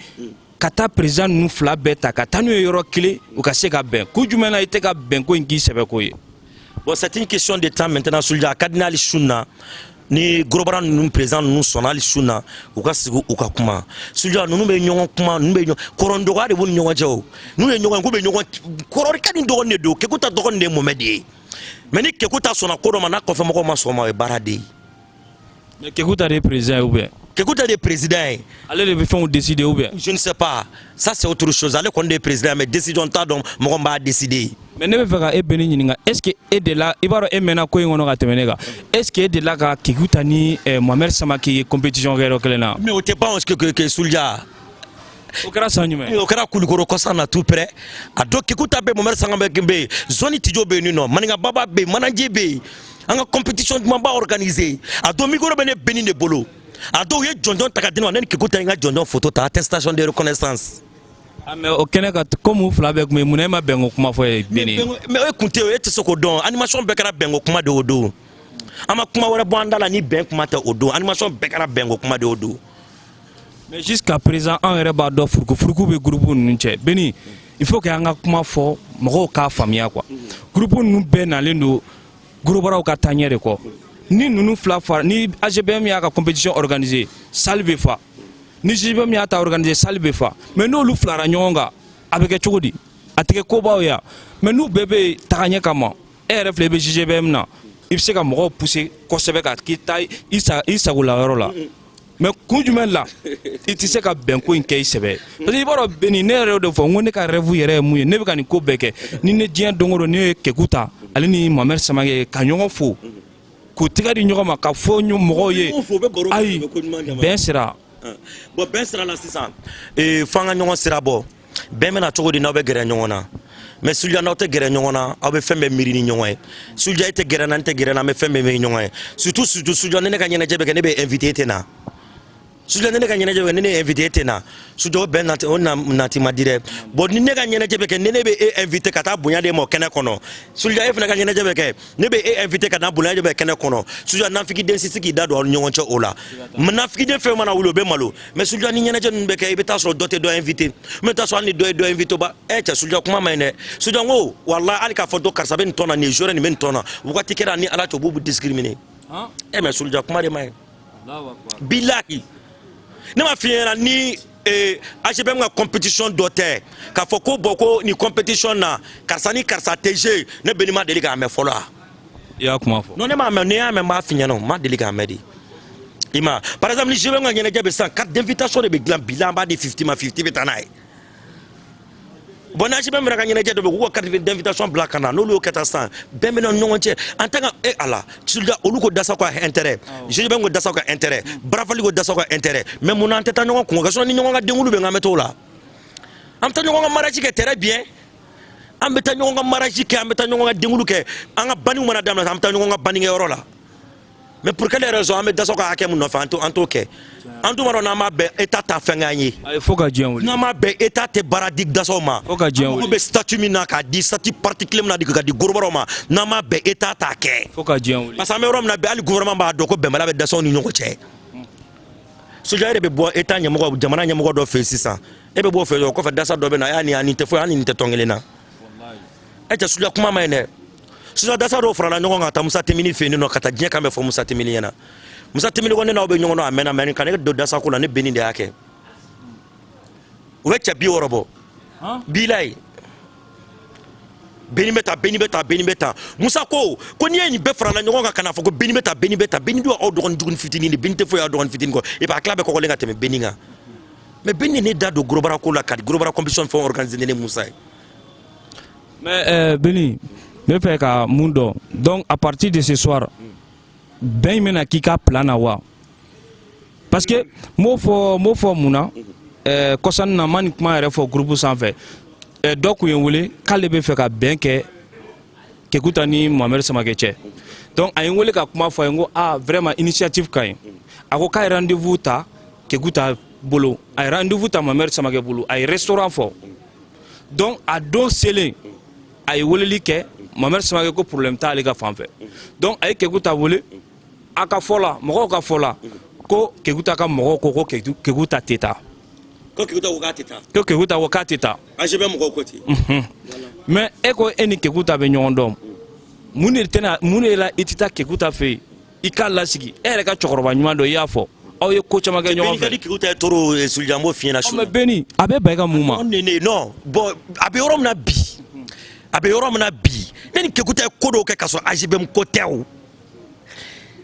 S2: ka taa président ninnu fila bɛɛ ta ka taa n'u ye yɔrɔ kelen u ka se ka bɛn ku jumɛn la e tɛ ka bɛn ko in k'i sɛbɛ ko ye
S3: bon c'est une question de temps maintenant Sunjata a ka di n'ale sun na ni gorobara ninnu président ninnu sɔnna hali sun na u ka sigi u ka kuma Sunjata ninnu bɛ ɲɔgɔn kuma ninnu bɛ kɔrɔ dɔgɔya de b'u ni ɲɔgɔn cɛ o n'u ye ɲɔgɔn k'u bɛ ɲɔgɔn kɔrɔkɛ ni dɔgɔnin de don Kekuta dɔgɔnin de ye Mohamed de ye mais ni Kekuta sɔnna ko dɔ ma n'a kɔfɛ mɔgɔw ma sɔn o ma o ye baara de ye
S2: mais Kekuta de ye président ye ou bien
S3: Kekuta de ye président ye
S2: ale de bɛ fɛnw décider ou bien
S3: je ne sais pas ça c'est autre chose ale kɔni de ye président mais décision t'a dɔn mɔgɔ min b'a décider
S2: mais ne bɛ fɛ ka e Beni ɲininka est ce que e de la i b'a dɔn e mɛnna ko in kɔnɔ ka tɛmɛ ne kan est ce que e de la ka Kekuta ni Mohamed Samake ye compétition kɛ yɔrɔ kelen na
S3: mais o tɛ ban que Sunjata
S2: o kɛra san jumɛn
S3: o kɛra Kulikoro kɔsan na tout près a dɔn Kekuta bɛ Mohamed Samake bɛ yen zone Tijo bɛ yen nɔ Maninkababa bɛ yen Manaje bɛ yen an ka compétition dumanba organisé a dɔn micro bɛ ne Beni de bolo a dɔw ye jɔnjɔn ta ka di ne ma ne ni Kekuta ye n ka jɔnjɔn photo ta attestation de reconnaissance.
S2: mais o kɛnɛ ka comme fila bɛɛ kun bɛ mun na e ma bɛn ko kuma fɔ ye Beni.
S3: mais o kun tɛ o e tɛ se k'o dɔn animation bɛɛ kɛra bɛnko kuma de o don an ma kuma wɛrɛ bɔ an da la ni bɛn kuma tɛ o don animation bɛɛ kɛra bɛnko kuma de o don.
S2: mais jusqu'à présent an yɛrɛ b'a dɔn furuku bɛ groupe ninnu cɛ Beni il faut que an ka kuma fɔ mɔgɔw k'a faamuya quoi groupe ninnu bɛɛ nalen don gorobaraw ka taaɲɛ de kɔ ni ninnu fila fara ni AGBM y'a ka compétition organisée salle bɛ fa ni GGBM y'a ta organisée salle bɛ fa mais n'olu filara ɲɔgɔn kan a bɛ kɛ cogo di a tɛ kɛ kobaw ya mais n'u bɛɛ bɛ tagaɲɛ kama e yɛrɛ filɛ i bɛ GGBM na i bɛ se ka mɔgɔw pousser kosɛbɛ ka k'i ta i sagola yɔrɔ la mais kun jumɛn la i tɛ se ka bɛnko in kɛ i sɛbɛ parce que i b'a dɔn Beni ne yɛrɛ de fɔ n ko ne ka rêve yɛrɛ ye mun ye ne bɛ ka nin ko bɛɛ kɛ ni ne diɲɛ don o don ne ye Kekuta ale ni Mohamed Samake ka ɲɔgɔn fo k'u tɛgɛ di ɲɔgɔn ma ka fɔ mɔgɔw ye ayi bɛn sira.
S3: bon bɛn sira la sisan f'an ka ɲɔgɔn sira bɔ bɛn bɛna cogo di n'aw bɛ gɛrɛ ɲɔgɔn na mais Sulja n'aw tɛ gɛrɛ ɲɔgɔn na aw bɛ fɛn bɛɛ miiri ni ɲɔgɔn ye Sulja e tɛ gɛrɛ na n tɛ gɛrɛ na an bɛ fɛn bɛɛ miiri ɲɔgɔn ye surtout Sulja ne ka ɲɛnajɛ bɛ kɛ ne bɛ invité e tɛ na Sulja ne ka ɲɛnajɛ bɛ kɛ ne ne invité e tɛ na Sulja o bɛn nati ma di dɛ bon ni ne ka ɲɛnajɛ bɛ kɛ ne bɛ e invité ka taa bonya de ma kɛnɛ kɔnɔ Sulja e fana ka ɲɛnajɛ bɛ kɛ ne bɛ e invité ka taa bonya de bɛ kɛnɛ kɔnɔ Sulja nafigiden si k'i da don aw ni ɲɔgɔn cɛ o la nafigiden fɛn mana wuli o bɛ malo mais Sulja ni ɲɛnajɛ ninnu bɛ kɛ i bɛ taa sɔrɔ dɔ tɛ dɔ invité n bɛ taa sɔrɔ hali ni dɔ ye dɔ invité ba cɛ Sulja kuma man ɲi dɛ Sulja n ko walahi hali k'a fɔ dɔ karisa bɛ nin tɔn na nin joueur nin bɛ nin tɔn na wagati kɛra ni Ala cɛ u b'u discriminer mais Sulja kuma de man ɲi bilahi ne ma f'i ɲɛna ni AGBM ka compétition dɔ tɛ k'a fɔ ko bɔn ko nin compétition na karisa ni karisa tɛ jouer ne Beni ma deli k'a mɛn fɔlɔ wa.
S2: i y'a kuma fɔ.
S3: non ne m'a mɛn n'i y'a mɛn n b'a f'i ɲɛna ma deli k'a mɛn de i ma par exemple ni AGBM ka ɲɛnajɛ bɛ sisan carte d'invitation de bɛ dilan bi la an b'a di 50 ma 50 bɛ taa n'a ye bon ni AGBM yɛrɛ ka ɲɛnajɛ dɔ bɛ k'u ka carte d'invitation bila ka na n'olu y'o kɛ tan sisan bɛn bɛ na ni ɲɔgɔn cɛ en tant que ala Sulja olu ko dasa ka intérêt AGBM ko dasa ka intérêt Barafali ko dasa ka intérêt mais mun na an tɛ taa ɲɔgɔn kun ka sɔrɔ ni ɲɔgɔn ka denkulu bɛ n kan an bɛ t'o la an bɛ taa ɲɔgɔn ka mariage kɛ très bien an bɛ taa ɲɔgɔn ka mariage kɛ an bɛ taa ɲɔgɔn ka denkulu kɛ an ka banniw mana daminɛ an bɛ taa ɲɔgɔn ka bannikɛyɔrɔ la mais pour quelle raison an bɛ dasa ka hakɛ mun nɔfɛ an t'o kɛ an tun b'a dɔn n'an m'a bɛn état ta fɛn k'an ye
S2: fo ka diɲɛ wuli
S3: n'an m'a bɛn état tɛ baara di dasaw ma
S2: fo ka diɲɛ wuli
S3: an bɛ statut min na k'a di statut particulier min na ka di gorobaraw ma n'an m'a bɛn état t'a kɛ
S2: fo ka diɲɛ wuli
S3: parce que an bɛ yɔrɔ min na bi hali gouvernement b'a dɔn ko bɛnbaliya bɛ dasaw ni ɲɔgɔn cɛ Sulja yɛrɛ bɛ bɔ état ɲɛmɔgɔ jamana ɲɛmɔgɔ dɔ fɛ yen sisan e bɛ bɔ o fɛ yen o kɔfɛ dasa dɔ bɛ na nin tɛ foyi hali nin tɛ tɔn kelen na e cɛ Sulja kuma ma ɲi dɛ Sulja dasa dɔw farala ɲɔgɔn kan ka taa Musa Temini fɛ yen nɔ ka taa diɲɛ kan bɛ fɔ Musa Temini ɲɛna Musa Temini ko ne n'aw bɛ ɲɔgɔn dɔn a mɛnna mais ka ne don dasa ko la ne Beni de y'a kɛ u bɛ cɛ 60 bɔ bilayi Beni bɛ ta Musa ko n'i ye nin bɛɛ farala ɲɔgɔn kan ka na fɔ ko Beni bɛ ta Beni don aw dɔgɔnin jugunin fitinin de Beni tɛ foyi y'aw dɔgɔnin fitinin kɔ et puis a tila bɛ kɔkɔlen ka tɛmɛ Beni kan mais Beni ne da don gorobara ko la ka gorobara compétition fɛn organiser ne Musa ye
S2: mais Beni ne fɛ ka mun dɔn donc à partir de ce soir bɛn in bɛna k'i ka plan na wa parce que m'o fɔ mun na kɔsani na ma nin kuma yɛrɛ fɔ groupe sanfɛ dɔ kun ye n wele k'ale bɛ fɛ ka bɛn kɛ Kekuta ni Mohamed Samake cɛ donc a ye n wele ka kuma fɔ a ye n ko vraiment initiative ka ɲi a ko k'a ye rendez-vous ta Kekuta bolo a ye rendez-vous ta Mohamed Samake bolo a ye restaurant fɔ donc a don selen a ye weleli kɛ Mohamed Samake ko problème t'ale ka fan fɛ donc a ye Kekuta wele a ka fɔ la mɔgɔw ka fɔ la ko Kekuta ka mɔgɔw ko Kekuta tɛ taa
S3: ko Kekuta ko k'a tɛ taa
S2: ko Kekuta ko k'a tɛ taa
S3: AGBM mɔgɔw ko ten
S2: mais e ko e ni Kekuta bɛ ɲɔgɔn dɔn mun de la i tɛ taa Kekuta fɛ yen i k'a lasigi e yɛrɛ ka cɛkɔrɔba ɲuman dɔ i y'a fɔ aw ye ko caman kɛ ɲɔgɔn fɛ
S3: Beni Kekuta ye toro Sulja n b'o f'i ɲɛna su
S2: mais Beni a bɛ bɛn i ka mun ma
S3: non bon a bɛ yɔrɔ min na bi ne ni Kekuta ye ko dɔw kɛ ka sɔrɔ AGBM ko tɛ o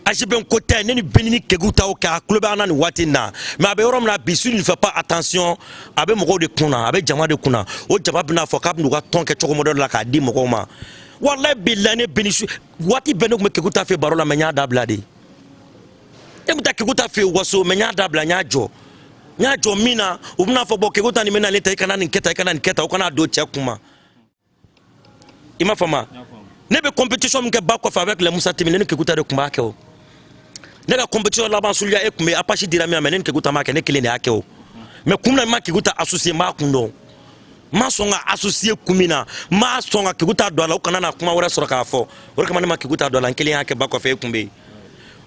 S3: AGBM ko tɛ ne ni Beni ni Kekuta o kɛ a tulo bɛ an na nin waati in na mais a bɛ yɔrɔ min na bi s'il ne fait pas attention a bɛ mɔgɔw de kunna a bɛ jama de kunna o jama bɛna fɔ k'a bɛ n'u ka tɔn kɛ cogo modèle la k'a di mɔgɔw ma walayi bilayi ne Beni waati bɛɛ ne tun bɛ Kekuta fɛ baro la mais n y'a dabila de e bɛ taa Kekuta fɛ waso mais n y'a dabila n y'a jɔ min na u bɛna fɔ bɔn Kekuta nin bɛ nalen ta i kana nin kɛ tan i kana nin kɛ tan o kana don cɛ kun ma i m'a faamu ne bɛ compétition min kɛ ba kɔfɛ avec les Musa Temini ne ni Kekuta de tun b'a kɛ o ne ka compétition laban Soudia e kumbe apache dira mi amenen ke guta ma ke ne kelen ya ke o mais kumna ma ke guta associé ma kundo ma songa associé kumina ma songa ke guta do la o kana na kuma wora soro ka fo wora kama ma ke guta do la kelen ya ke ba ko fe kumbe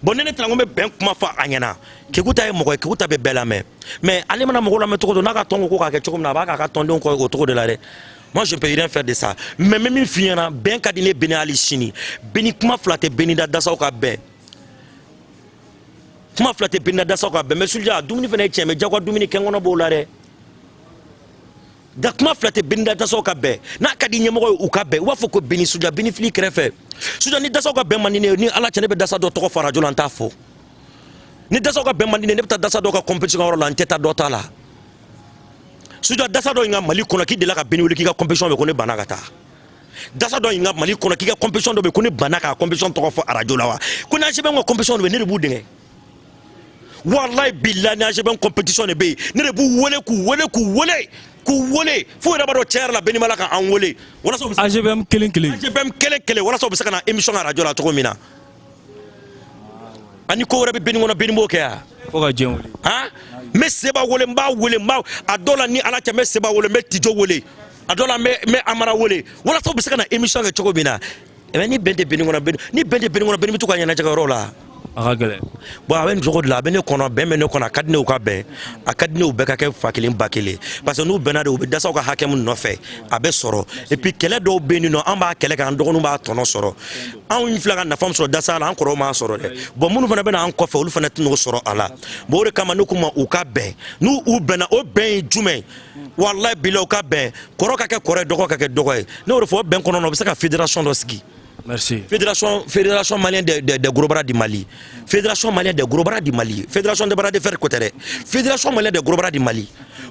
S3: bon ne trango me ben kuma fa anyana ke guta e mo ke guta be bela mais ale mana mo la me to do na ka tongo ko ka ke chokum na ba ka tondo ko to de la re. Moi je ne peux rien faire de ça mais même fiena ben kadine beni ali chini beni kuma flatte beni da dasa ka be kuma flatte beni da dasa ka be mais Soudia dumuni fene tien mais jagwa dumuni kengono bo la re da kuma flatte beni da dasa ka be na kadine mo u ka be wa fo ko beni Soudia beni fli krefe Soudia ni dasa ka be manine ni ala tene be dasa do to fara jolan ta fo ni dasa ka be manine ne be dasa do ka compétition ro la nteta do ta la Soudia dasa do inga Mali kono ki de la ka beni wuli ki ka compétition be ko ne bana kata dasa do inga Mali kono ki ka compétition do be ko ne bana ka compétition to ko fo radio la wa ko na jebe ngo compétition do be ne bu dinge wallahi billahi na jebe compétition ne be ne bu wole fo da ba do cher la beni mala ka an wole wala so
S2: AGBM kelen
S3: wala so be saka na émission radio la to ko mina ani ko wora be beni ngona beni mo ke ya
S2: fo ka jewli
S3: ha me seba wole mba adola ni ala me seba wole me tijo wole adola me amara wole wala so bisaka na émission ke choko bina e ni bende beni ngona beni mi to ka nyana jaga rola
S2: agagele
S3: bon awen jogo de la bene kono ben me ne kono akadne u ka be akadne u be ka ke fakilin bakele parce que nous benade u be dasa ka hakem no fe abe soro et puis kele do beni no amba kele kan do no ba tono soro an yin flaga na fam soro dasa la an koro ma soro de bon munu fana bena an ko fe ulu fana tino soro ala bo re kama no kuma u ka be nu u bena o ben jume wallahi bilo ka be koro ka ke koro dogo ka ke dogo ne o fo ben kono no be saka fédération do ski.
S2: Merci.
S3: Fédération malienne de gros bras du Mali. Fédération malienne de gros bras du Mali. Fédération de bras de fer côté. Fédération malienne de gros bras du Mali.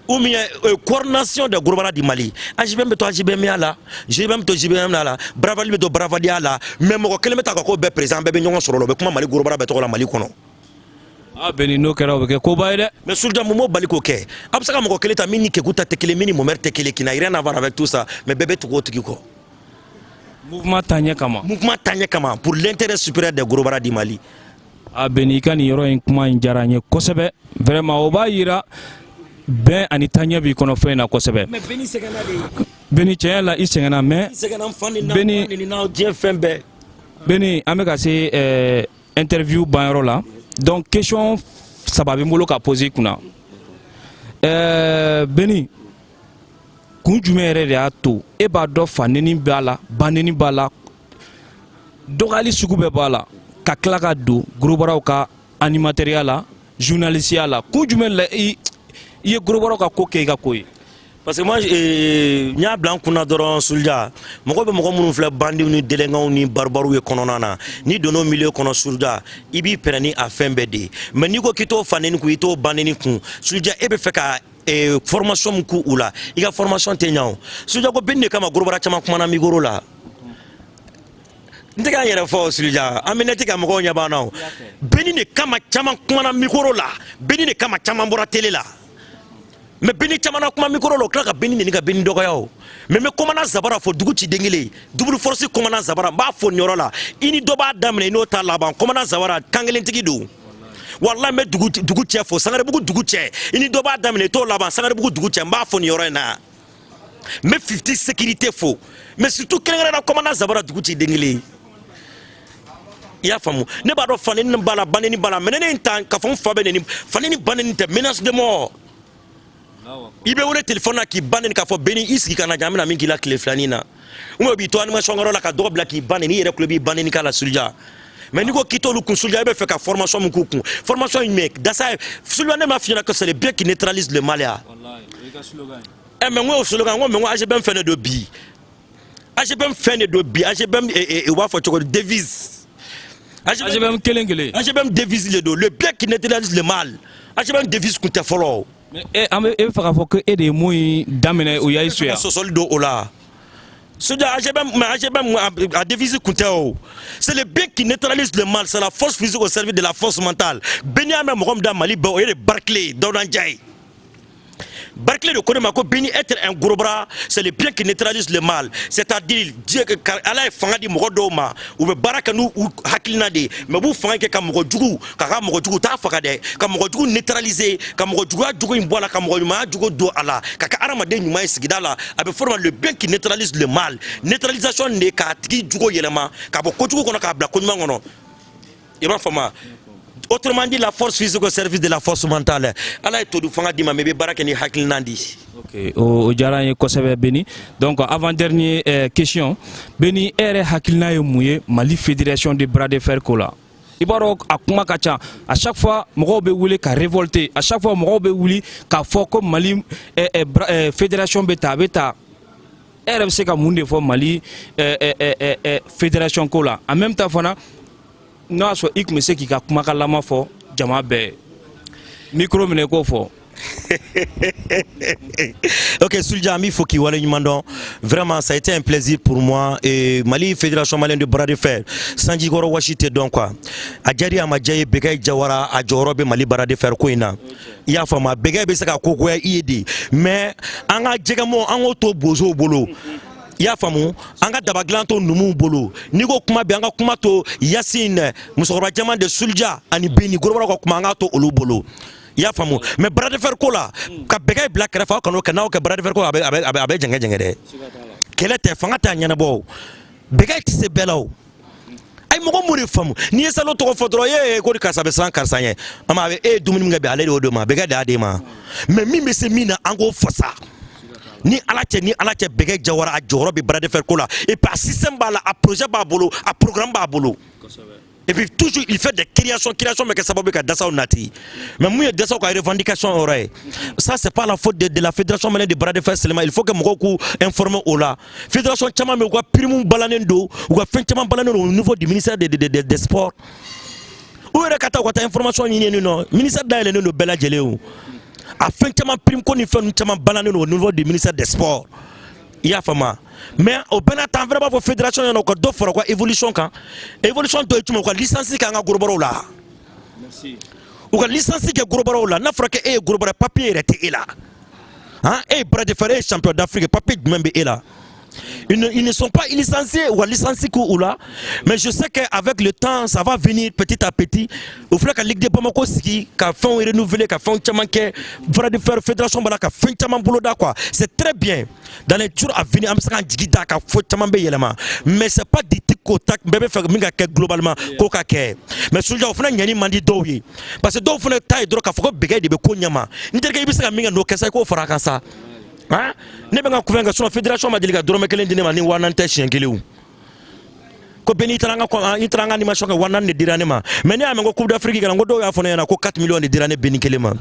S3: Ou bien coordination de gros bras du Mali. AGBM to AGBM là. JBM to JBM là. Bravali to Bravali là. Même ko keleme ta ko be président be nyongo soro be kuma Mali gros bras be to la Mali kono.
S2: Ah beni no kera be ko baide.
S3: Mais Soudia momo bali ko ke. Absaka mo ko keleta mini ke guta tekele mini mo merte kele qui n'a rien à voir avec tout ça. Mais bébé to ko tiki ko.
S2: Mouvement Tanya
S3: Kama pour l'intérêt supérieur des gros bras du Mali.
S2: A beni kan yoro en kuma njaranye kosebe vraiment o ba yira ben ani Tanya bi kono fena kosebe. Mais beni segana de beni tiela isengana mais beni ameka se interview banro là donc question sababi molo ka poser kuna beni kunjumere de ato e ba do faneni bala baneni bala dogali sugu be bala ka klaka do grobaraw ka animateur la journaliste la kunjumela i grobaraw ka ko ke ka koy
S3: parce que moi nya blanc kuna doron Soudia moko be moko munu fle bandi ni delengaw ni barbaru e kononana ni dono milieu kono Soudia ibi perani a fembe de mais ni ko kito faneni ku ito baneni ku Soudia e be feka formation ku ula iga formation tenyao Soudia ko binne kama grobara chama kuma na migoro la ndega yere fo Soudia amineti ka moko nya bana beni ne kama chama kuma na migoro la beni ne kama chama mbora tele la mais beni chama na kuma migoro lo klaka beni ne ga beni dogo yao mais me komana zabara fo dugu ci dengile double force komana zabara ba fo nyoro la ini doba damne no ta laban komana zabara kangelen tigi do wallahi me dugu che fo sangare bugu dugu che ini doba damne to laban sangare bugu dugu che mba fo nyoro na me 50 sécurité fo mais surtout kelengara na komana zabara dugu ci dengile ya famu ne ba do faneni bala baneni bala menene tan ka fon fa beneni faneni baneni te menace de mort ibe wole téléphone na ki baneni ka fo beni iski kana jamina mingi la clé flanina umo bi to animation ngoro la ka do bla ki baneni ire club bi baneni kala Soudia mais ni ko kito lu kun Soudia be fait ka formation mu ku formation une mec da ça Soudia ne ma fina que c'est le bien qui neutralise le mal ya wallahi e slogan mais moi slogan moi AGBM fait de bi AGBM fait de bi AGBM et wa fo choko devise AGBM kelengele AGBM devise le bien qui neutralise le mal AGBM devise ku te follow
S2: mais e faka fo que e de moy damene o yayi suya
S3: so soldo ola Soudia AGBM a devise kuntao c'est le bien qui neutralise le mal c'est la force physique au service de la force mentale Benyame Mohamed Mali ba o Barclay Dawdan Jay Barclay de Konema ko Béni être un gros bras, c'est le bien qui neutralise le mal. C'est-à-dire Dieu que Allah est fangadi mogodo ma ou be baraka nu hakilina de mais bu fangi ka mogojugu ka mogojugu ta fakade ka mogojugu neutraliser ka mogojugu jugu imbola ka mogojugu ma jugu do ala ka arama de nyuma sigida la abe forma le bien qui neutralise le mal. Neutralisation ne ka tigi jugu yelema ka bo kojugu kono ka bla konuma ngono. Iba fama. Autrement dit, la force physique au service de la force mentale. Allah est tout du fanga di ma mebe baraka ni hakil nandi.
S2: Ok, o jara ye kosebe Béni. Donc avant dernière question, Béni ere hakil na ye mouye Mali Fédération de bras de fer kola. Ibaro akuma kacha à chaque fois moko be wuli ka révolter, à chaque fois moko be wuli ka foko Mali Fédération beta ere se ka munde fo Mali Fédération kola. En même temps fana non so ik me se ki ka kuma ka lama fo jama be micro mine ko fo.
S3: Ok, Soulja Ami Foki Wale Nyumandon, vraiment ça a été un plaisir pour moi et Mali Fédération Malienne de bras de fer Sanji Goro Washite donc quoi Adjari Amadjaye Begay Jawara Adjorobe Mali bras de fer Koina ya fama Begay Besaka Koko ya iedi mais anga jegamo ango to bozo bolo ya famu anga dabaglanto numu bolo niko kuma be anga kuma to Yassine musokora jama de Soulja ani Béni Goro ko kuma anga to olu bolo ya famu mais bras de fer ko la ka Begay black refa kanu kana ko bras de fer ko abe jenge de kele te fanga ta nyana bo Begay ti se belaw ay mogo muri famu ni salo to fodro ye ko ka sabe san karsanye ama be dumuni ngabe ale do ma Begay da de ma mais mi me se mina ango fasa ni alache Begay Jawara a joro be bras de fer ko la et par système ba la a projet ba bolo a programme ba bolo. Et puis toujours il fait des créations mais que ça va be dasa onati mais mouye dasa ko revendication oreille ça c'est pas la faute de la fédération malienne de bras de fer seulement il faut que moko informer ola fédération chama me ko primum balanendo ou ko fin chama balanendo au niveau du ministère des sports ou era kata ko ta information ni non ministère d'aile no bela jeleu a fin chama prim ko ni fin chama balanendo au niveau du ministère des sports ya fama mais au benata vraiment pour fédération y ko do foro ko évolution to etumo ko licence ka nga goroboro la merci ou ko licence ke goroboro la na foro ke goroboro papier était là hein bras de fer champion d'Afrique papier même est là. Ils ne sont pas licenciés ou licenciés ou là, mais je sais qu'avec le temps, ça va venir petit à petit. Au fil que la Ligue des Bamako, qui a fait renouveler, qui a fait un de faire fédération, qui a fait un boulot quoi. C'est très bien. Dans les jours à venir, mais c'est pas du tout globalement. Mais celui-là, il y a mandi dowi. Parce que do fona taille droit ka foko begay de bekonyama. Ndere ke bisa minga no kesa ko fara kansa. Hein? Ne benga kuvenga sur la fédération ma diliga dorome kelen dine mani wanante chiengeliu. Ko Béni tranga ko itranga ni mashoka wanan ne dirane ma. Mais ne amengo Coupe d'Afrique kana ngodo ya fona na ko 4 millions de dirane Béni kelema.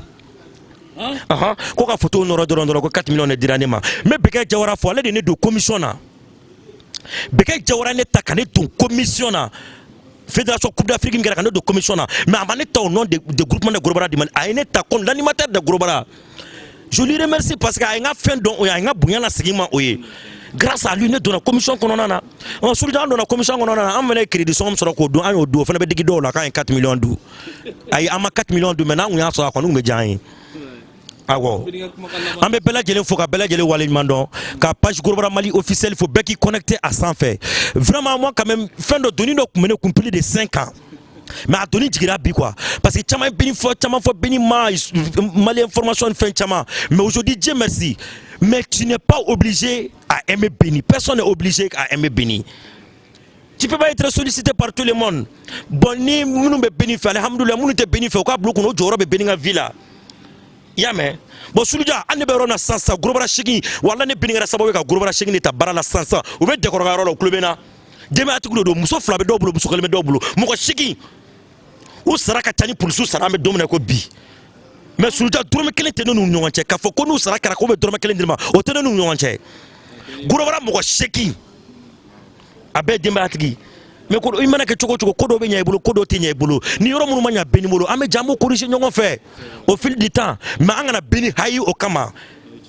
S3: Aha, ko ka photo no rodoro ko 4 millions de dirane ma. Mais Begay Jawara fo ale de ne do commissionna. Begay Jawara ne takane ton commissionna. Fédération Coupe d'Afrique ngara kana do commissionna. Mais amane ta au nom de groupement de Grobara di man ayene ta kon l'animateur de Grobara. Je lui remercie parce qu'il a fait don il a bouillon la segment oye. Grâce à lui ne donne commission qu'on a. On se dans la commission qu'on a amené crédit somme sur ko do an do fa be digi do la kan 4 millions d'ou. Ay ama 4 millions d'ou maintenant on y a so ko nous me awo ambe bela jele foka bela jele wale mandon ka page Grobara Mali officiel faut bien qui connecter à 100 fait. Vraiment moi quand même fin de donner donc mener plus de 5 ans. Mais à donner du bi quoi parce que chama béni fo mal information fin chama mais aujourd'hui Dieu merci mais tu n'es pas obligé à aimer Béni, personne n'est obligé à aimer Béni. Tu peux pas être sollicité par tout le monde bon ni nous be Béni fait alhamdoulillah nous te Béni fait quoi bloquer no joro be Béni nga villa yame bon Soulja ande be rona sansa Grobara shigi wala ne Béni nga sababu ka Grobara shigi ne ta barala sansa ou be décor ga rolo club na dema atikulo do muso flabe do bolo muso kelme do bolo mo ko shigi ou sera ka tani pour sous sera me dominer ko bi mais Soulja drome kelen te no ñu wonche ka fo ko nu sera ka ko be drome kelen dirma o te no ñu wonche Grobara mo ko sheki abe demba atigi mais ko imana ke choko ko do be nyay bolo ko do te nyay bolo ni yoro mu manya Béni bolo ame jamu corriger ñongo fait au fil du temps mais angana Béni hayi o kama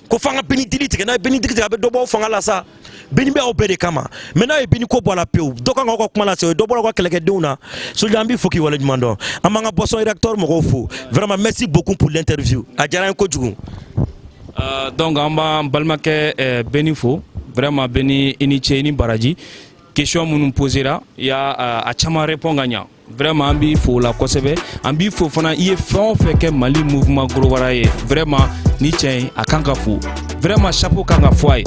S3: ko fanga Béni diliti na Béni diliti abe do bo fanga la sa Béni be obede kama maintenant e Béni ko bola peu doka ngoko kuma la se do bola ko keleke deuna Soulja mbi foki wala demando amanga boson rédacteur mo ko fo vraiment merci beaucoup pour l'interview a jara ko jugu
S2: Donc an b'an balimakɛ bɛɛ ni fo vraiment bɛɛ ni i ni ce i ni baraji question minnu posera i y'a a caman répond ka ɲa vraiment an b'i fo o la kosɛbɛ an b'i fo fana i ye fɛn o fɛn kɛ Mali mouvement Gorobara ye vraiment ni cɛ in a kan ka fo vraiment chapeau kan ka fɔ a ye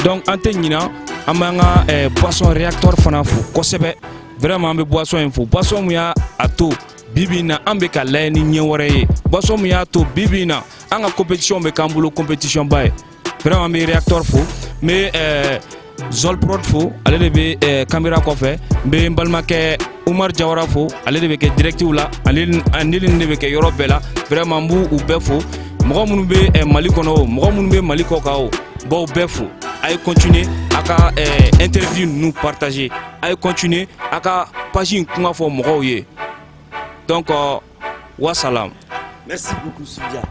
S2: donc an tɛ ɲina an b'an ka boisson réacteur fana fo kosɛbɛ vraiment an bɛ boisson in fo boisson min y'a to bibi in na an bɛ ka layɛ ni ɲɛ wɛrɛ ye boisson min y'a to bibi in na an ka compétition bɛ k'an bolo compétition ba ye vraiment an bɛ réacteur fo n bɛ Zolprod fo ale de bɛ caméra kɔfɛ n bɛ n balimakɛ Umar Jawara fo ale de bɛ kɛ directive la ale ni de bɛ kɛ yɔrɔ bɛɛ la vraiment n b'u bɛɛ fo mɔgɔ minnu bɛ Mali kɔnɔ o mɔgɔ minnu bɛ Mali kɔ kan o b'aw bɛɛ fo a ye continuer a ka interview ninnu partager a ye continuer a ka page in kuma fɔ mɔgɔw ye donc wassalam.
S3: Merci beaucoup Soulja.